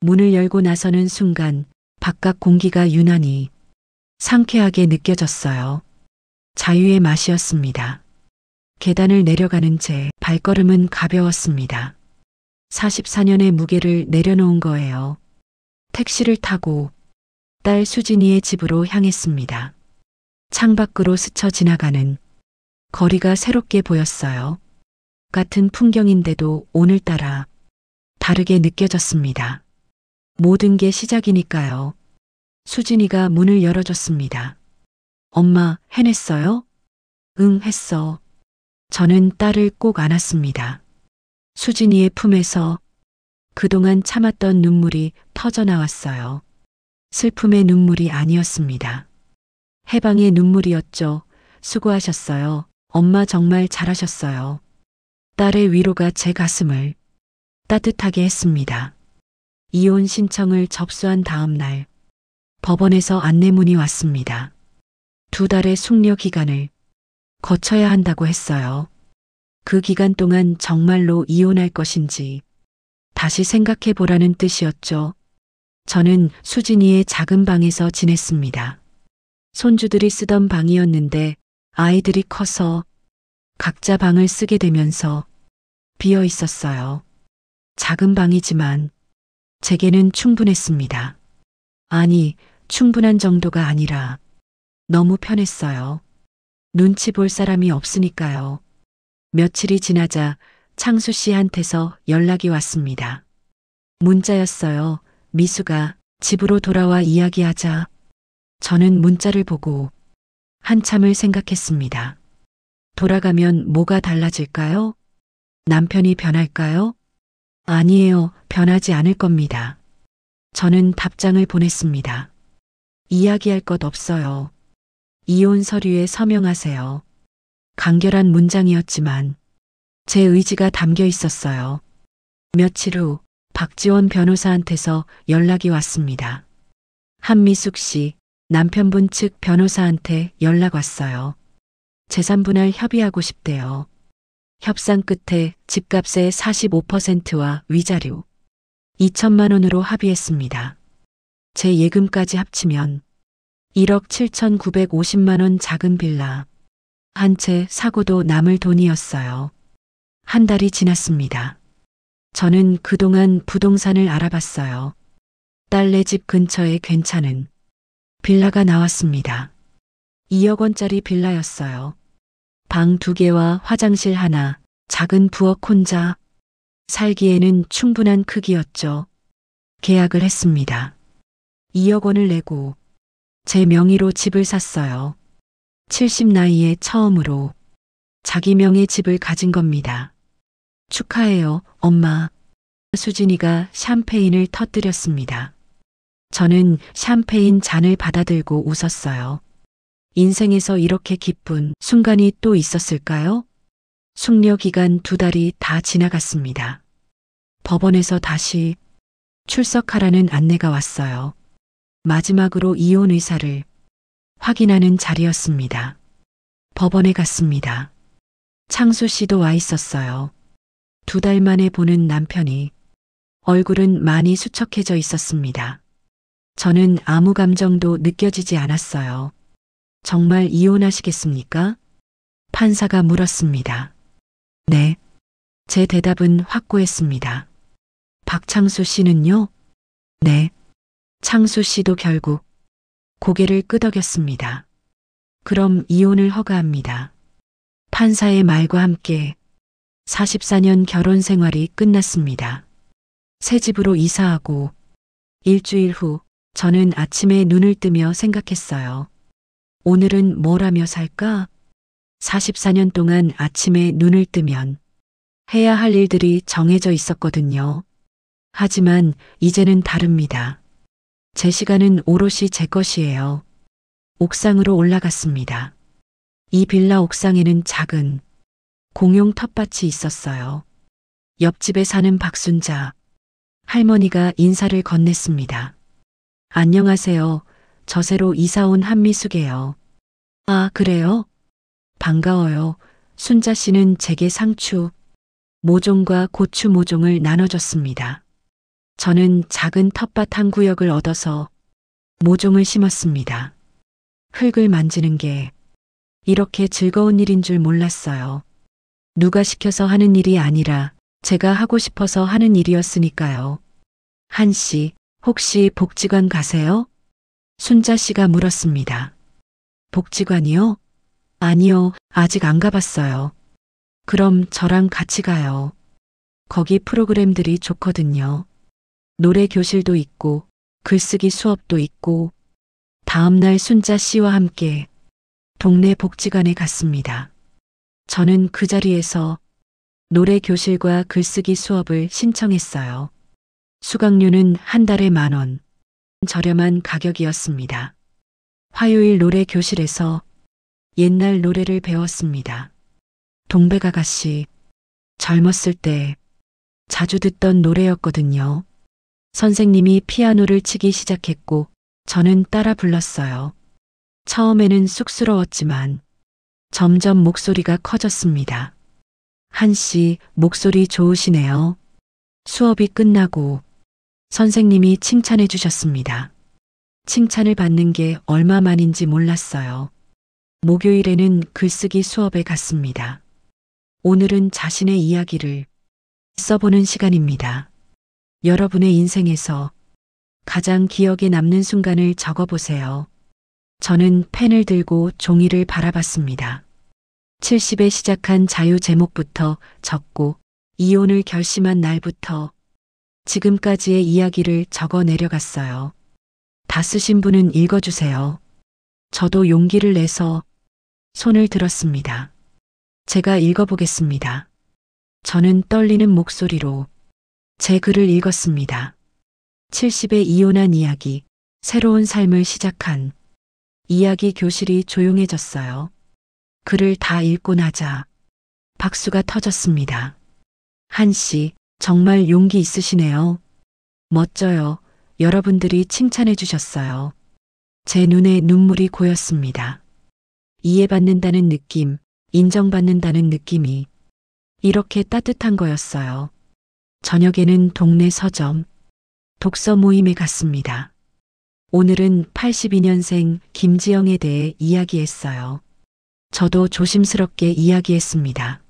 문을 열고 나서는 순간 바깥 공기가 유난히 상쾌하게 느껴졌어요. 자유의 맛이었습니다. 계단을 내려가는 제 발걸음은 가벼웠습니다. 44년의 무게를 내려놓은 거예요. 택시를 타고 딸 수진이의 집으로 향했습니다. 창밖으로 스쳐 지나가는 거리가 새롭게 보였어요. 같은 풍경인데도 오늘따라 다르게 느껴졌습니다. 모든 게 시작이니까요. 수진이가 문을 열어줬습니다. 엄마, 해냈어요? 응, 했어. 저는 딸을 꼭 안았습니다. 수진이의 품에서 그동안 참았던 눈물이 터져 나왔어요. 슬픔의 눈물이 아니었습니다. 해방의 눈물이었죠. 수고하셨어요. 엄마 정말 잘하셨어요. 딸의 위로가 제 가슴을 따뜻하게 했습니다. 이혼 신청을 접수한 다음 날 법원에서 안내문이 왔습니다. 2달의 숙려 기간을 거쳐야 한다고 했어요. 그 기간 동안 정말로 이혼할 것인지 다시 생각해 보라는 뜻이었죠. 저는 수진이의 작은 방에서 지냈습니다. 손주들이 쓰던 방이었는데 아이들이 커서 각자 방을 쓰게 되면서 비어 있었어요. 작은 방이지만 제게는 충분했습니다. 아니, 충분한 정도가 아니라 너무 편했어요. 눈치 볼 사람이 없으니까요. 며칠이 지나자 창수 씨한테서 연락이 왔습니다. 문자였어요. 미수가 집으로 돌아와 이야기하자. 저는 문자를 보고 한참을 생각했습니다. 돌아가면 뭐가 달라질까요? 남편이 변할까요? 아니에요. 변하지 않을 겁니다. 저는 답장을 보냈습니다. 이야기할 것 없어요. 이혼 서류에 서명하세요. 간결한 문장이었지만 제 의지가 담겨 있었어요. 며칠 후 박지원 변호사한테서 연락이 왔습니다. 한미숙 씨, 남편분 측 변호사한테 연락 왔어요. 재산분할 협의하고 싶대요. 협상 끝에 집값의 45%와 위자료 2천만 원으로 합의했습니다. 제 예금까지 합치면 1억 7,950만 원 작은 빌라 한 채 사고도 남을 돈이었어요. 한 달이 지났습니다. 저는 그동안 부동산을 알아봤어요. 딸네 집 근처에 괜찮은 빌라가 나왔습니다. 2억 원짜리 빌라였어요. 방 2개와 화장실 하나, 작은 부엌 혼자. 살기에는 충분한 크기였죠. 계약을 했습니다. 2억 원을 내고 제 명의로 집을 샀어요. 70 나이에 처음으로 자기 명의 집을 가진 겁니다. 축하해요, 엄마. 수진이가 샴페인을 터뜨렸습니다. 저는 샴페인 잔을 받아들고 웃었어요. 인생에서 이렇게 기쁜 순간이 또 있었을까요? 숙려 기간 2달이 다 지나갔습니다. 법원에서 다시 출석하라는 안내가 왔어요. 마지막으로 이혼 의사를 확인하는 자리였습니다. 법원에 갔습니다. 창수 씨도 와 있었어요. 2달 만에 보는 남편이 얼굴은 많이 수척해져 있었습니다. 저는 아무 감정도 느껴지지 않았어요. 정말 이혼하시겠습니까? 판사가 물었습니다. 네. 제 대답은 확고했습니다. 박창수 씨는요? 네. 창수 씨도 결국 고개를 끄덕였습니다. 그럼 이혼을 허가합니다. 판사의 말과 함께 44년 결혼 생활이 끝났습니다. 새 집으로 이사하고 일주일 후 저는 아침에 눈을 뜨며 생각했어요. 오늘은 뭘 하며 살까? 44년 동안 아침에 눈을 뜨면 해야 할 일들이 정해져 있었거든요. 하지만 이제는 다릅니다. 제 시간은 오롯이 제 것이에요. 옥상으로 올라갔습니다. 이 빌라 옥상에는 작은 공용 텃밭이 있었어요. 옆집에 사는 박순자 할머니가 인사를 건넸습니다. 안녕하세요. 저 새로 이사 온 한미숙이에요. 아, 그래요? 반가워요. 순자 씨는 제게 상추, 모종과 고추 모종을 나눠줬습니다. 저는 작은 텃밭 한 구역을 얻어서 모종을 심었습니다. 흙을 만지는 게 이렇게 즐거운 일인 줄 몰랐어요. 누가 시켜서 하는 일이 아니라 제가 하고 싶어서 하는 일이었으니까요. 한 씨, 혹시 복지관 가세요? 순자 씨가 물었습니다. 복지관이요? 아니요, 아직 안 가봤어요. 그럼 저랑 같이 가요. 거기 프로그램들이 좋거든요. 노래 교실도 있고, 글쓰기 수업도 있고, 다음날 순자 씨와 함께 동네 복지관에 갔습니다. 저는 그 자리에서 노래 교실과 글쓰기 수업을 신청했어요. 수강료는 한 달에 10,000원. 저렴한 가격이었습니다. 화요일 노래 교실에서 옛날 노래를 배웠습니다. 동백아가씨, 젊었을 때 자주 듣던 노래였거든요. 선생님이 피아노를 치기 시작했고 저는 따라 불렀어요. 처음에는 쑥스러웠지만 점점 목소리가 커졌습니다. 한 씨, 목소리 좋으시네요. 수업이 끝나고 선생님이 칭찬해 주셨습니다. 칭찬을 받는 게 얼마만인지 몰랐어요. 목요일에는 글쓰기 수업에 갔습니다. 오늘은 자신의 이야기를 써보는 시간입니다. 여러분의 인생에서 가장 기억에 남는 순간을 적어보세요. 저는 펜을 들고 종이를 바라봤습니다. 70에 시작한 자유 제목부터 적고 이혼을 결심한 날부터 지금까지의 이야기를 적어 내려갔어요. 다 쓰신 분은 읽어주세요. 저도 용기를 내서 손을 들었습니다. 제가 읽어보겠습니다. 저는 떨리는 목소리로 제 글을 읽었습니다. 70에 이혼한 이야기, 새로운 삶을 시작한 이야기. 교실이 조용해졌어요. 글을 다 읽고 나자 박수가 터졌습니다. 한 씨, 정말 용기 있으시네요. 멋져요. 여러분들이 칭찬해 주셨어요. 제 눈에 눈물이 고였습니다. 이해받는다는 느낌, 인정받는다는 느낌이 이렇게 따뜻한 거였어요. 저녁에는 동네 서점, 독서 모임에 갔습니다. 오늘은 82년생 김지영에 대해 이야기했어요. 저도 조심스럽게 이야기했습니다.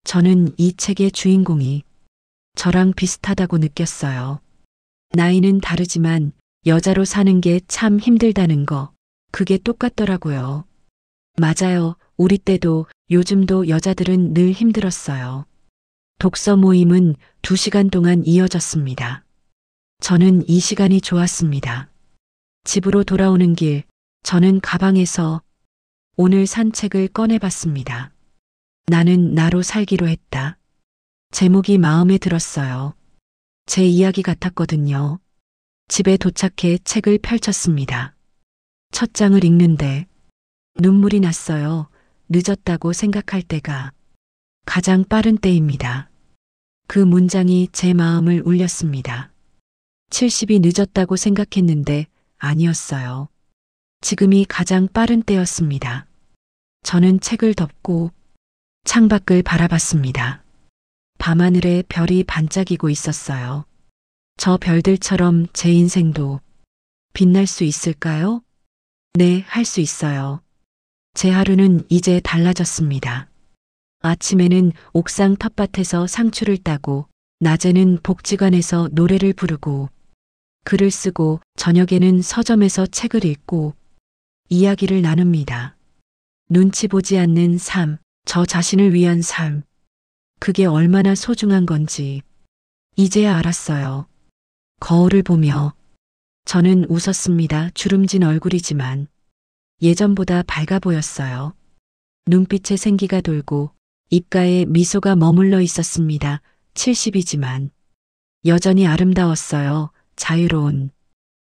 저는 이 책의 주인공이 저랑 비슷하다고 느꼈어요. 나이는 다르지만 여자로 사는 게 참 힘들다는 거, 그게 똑같더라고요. 맞아요. 우리 때도 요즘도 여자들은 늘 힘들었어요. 독서 모임은 2시간 동안 이어졌습니다. 저는 이 시간이 좋았습니다. 집으로 돌아오는 길, 저는 가방에서 오늘 산 책을 꺼내봤습니다. 나는 나로 살기로 했다. 제목이 마음에 들었어요. 제 이야기 같았거든요. 집에 도착해 책을 펼쳤습니다. 첫 장을 읽는데 눈물이 났어요. 늦었다고 생각할 때가 가장 빠른 때입니다. 그 문장이 제 마음을 울렸습니다. 70이 늦었다고 생각했는데 아니었어요. 지금이 가장 빠른 때였습니다. 저는 책을 덮고 창밖을 바라봤습니다. 밤하늘에 별이 반짝이고 있었어요. 저 별들처럼 제 인생도 빛날 수 있을까요? 네, 할 수 있어요. 제 하루는 이제 달라졌습니다. 아침에는 옥상 텃밭에서 상추를 따고, 낮에는 복지관에서 노래를 부르고, 글을 쓰고, 저녁에는 서점에서 책을 읽고, 이야기를 나눕니다. 눈치 보지 않는 삶, 저 자신을 위한 삶. 그게 얼마나 소중한 건지 이제야 알았어요. 거울을 보며 저는 웃었습니다. 주름진 얼굴이지만 예전보다 밝아 보였어요. 눈빛에 생기가 돌고 입가에 미소가 머물러 있었습니다. 70이지만 여전히 아름다웠어요. 자유로운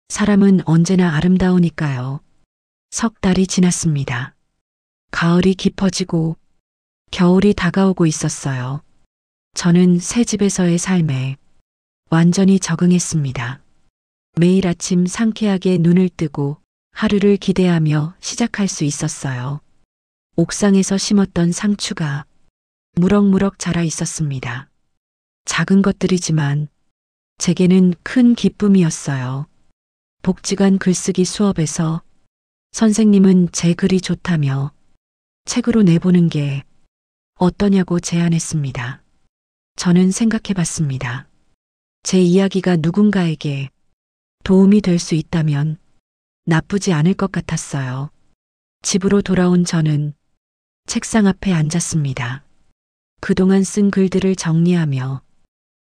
사람은 언제나 아름다우니까요. 석 달이 지났습니다. 가을이 깊어지고 겨울이 다가오고 있었어요. 저는 새 집에서의 삶에 완전히 적응했습니다. 매일 아침 상쾌하게 눈을 뜨고 하루를 기대하며 시작할 수 있었어요. 옥상에서 심었던 상추가 무럭무럭 자라 있었습니다. 작은 것들이지만 제게는 큰 기쁨이었어요. 복지관 글쓰기 수업에서 선생님은 제 글이 좋다며 책으로 내보는 게 어떠냐고 제안했습니다. 저는 생각해 봤습니다. 제 이야기가 누군가에게 도움이 될 수 있다면 나쁘지 않을 것 같았어요. 집으로 돌아온 저는 책상 앞에 앉았습니다. 그동안 쓴 글들을 정리하며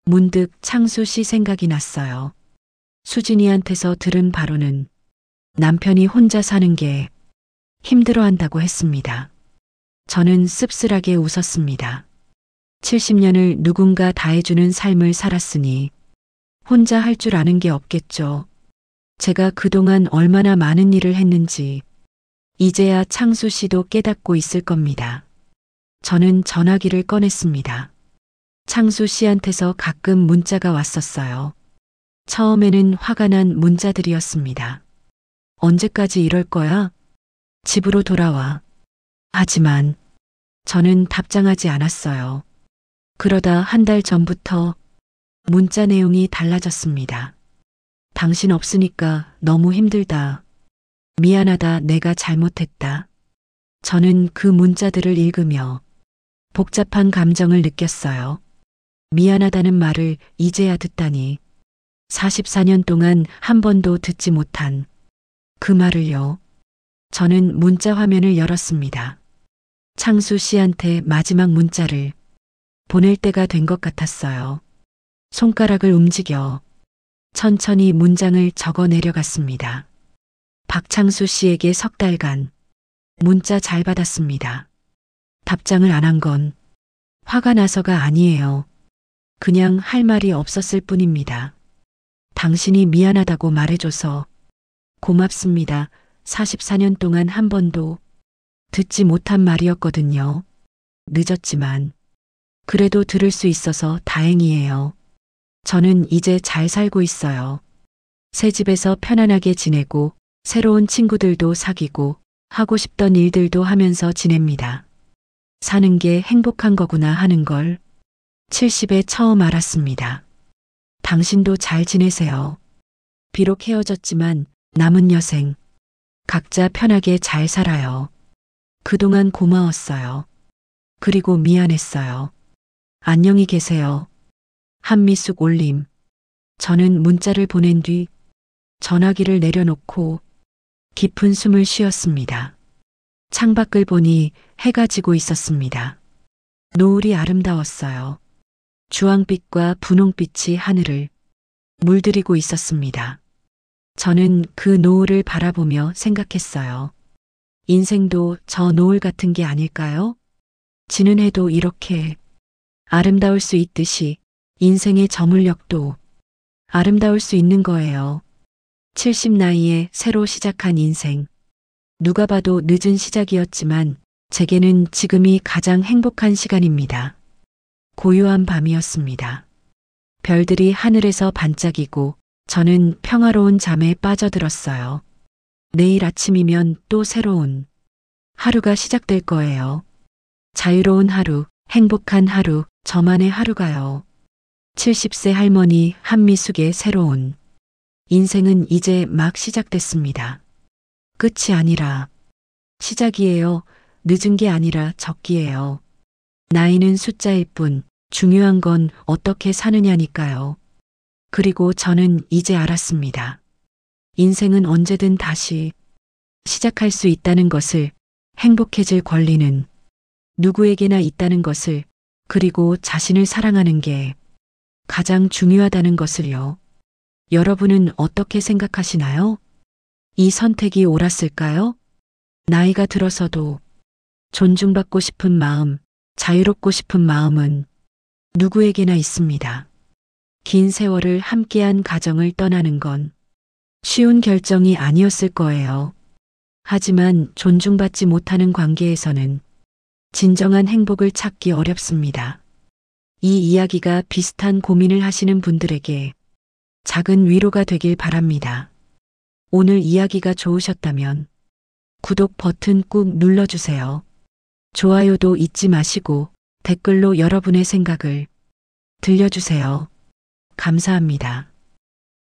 문득 창수 씨 생각이 났어요. 수진이한테서 들은 바로는 남편이 혼자 사는 게 힘들어한다고 했습니다. 저는 씁쓸하게 웃었습니다. 70년을 누군가 다 해주는 삶을 살았으니 혼자 할 줄 아는 게 없겠죠. 제가 그동안 얼마나 많은 일을 했는지 이제야 창수 씨도 깨닫고 있을 겁니다. 저는 전화기를 꺼냈습니다. 창수 씨한테서 가끔 문자가 왔었어요. 처음에는 화가 난 문자들이었습니다. 언제까지 이럴 거야? 집으로 돌아와. 하지만 저는 답장하지 않았어요. 그러다 한 달 전부터 문자 내용이 달라졌습니다. 당신 없으니까 너무 힘들다. 미안하다. 내가 잘못했다. 저는 그 문자들을 읽으며 복잡한 감정을 느꼈어요. 미안하다는 말을 이제야 듣다니. 44년 동안 한 번도 듣지 못한 그 말을요. 저는 문자 화면을 열었습니다. 창수 씨한테 마지막 문자를 보낼 때가 된 것 같았어요. 손가락을 움직여 천천히 문장을 적어 내려갔습니다. 박창수 씨에게 석 달간 문자 잘 받았습니다. 답장을 안 한 건 화가 나서가 아니에요. 그냥 할 말이 없었을 뿐입니다. 당신이 미안하다고 말해줘서 고맙습니다. 44년 동안 한 번도 듣지 못한 말이었거든요. 늦었지만 그래도 들을 수 있어서 다행이에요. 저는 이제 잘 살고 있어요. 새 집에서 편안하게 지내고 새로운 친구들도 사귀고 하고 싶던 일들도 하면서 지냅니다. 사는 게 행복한 거구나 하는 걸 70에 처음 알았습니다. 당신도 잘 지내세요. 비록 헤어졌지만 남은 여생 각자 편하게 잘 살아요. 그동안 고마웠어요. 그리고 미안했어요. 안녕히 계세요. 한미숙 올림. 저는 문자를 보낸 뒤 전화기를 내려놓고 깊은 숨을 쉬었습니다. 창밖을 보니 해가 지고 있었습니다. 노을이 아름다웠어요. 주황빛과 분홍빛이 하늘을 물들이고 있었습니다. 저는 그 노을을 바라보며 생각했어요. 인생도 저 노을 같은 게 아닐까요? 지는 해도 이렇게 아름다울 수 있듯이 인생의 저물녘도 아름다울 수 있는 거예요. 70 나이에 새로 시작한 인생. 누가 봐도 늦은 시작이었지만 제게는 지금이 가장 행복한 시간입니다. 고요한 밤이었습니다. 별들이 하늘에서 반짝이고 저는 평화로운 잠에 빠져들었어요. 내일 아침이면 또 새로운 하루가 시작될 거예요. 자유로운 하루, 행복한 하루, 저만의 하루가요. 70세 할머니 한미숙의 새로운 인생은 이제 막 시작됐습니다. 끝이 아니라 시작이에요. 늦은 게 아니라 적기예요. 나이는 숫자일 뿐 중요한 건 어떻게 사느냐니까요. 그리고 저는 이제 알았습니다. 인생은 언제든 다시 시작할 수 있다는 것을, 행복해질 권리는 누구에게나 있다는 것을, 그리고 자신을 사랑하는 게 가장 중요하다는 것을요. 여러분은 어떻게 생각하시나요? 이 선택이 옳았을까요? 나이가 들어서도 존중받고 싶은 마음, 자유롭고 싶은 마음은 누구에게나 있습니다. 긴 세월을 함께한 가정을 떠나는 건 쉬운 결정이 아니었을 거예요. 하지만 존중받지 못하는 관계에서는 진정한 행복을 찾기 어렵습니다. 이 이야기가 비슷한 고민을 하시는 분들에게 작은 위로가 되길 바랍니다. 오늘 이야기가 좋으셨다면 구독 버튼 꾹 눌러주세요. 좋아요도 잊지 마시고 댓글로 여러분의 생각을 들려주세요. 감사합니다.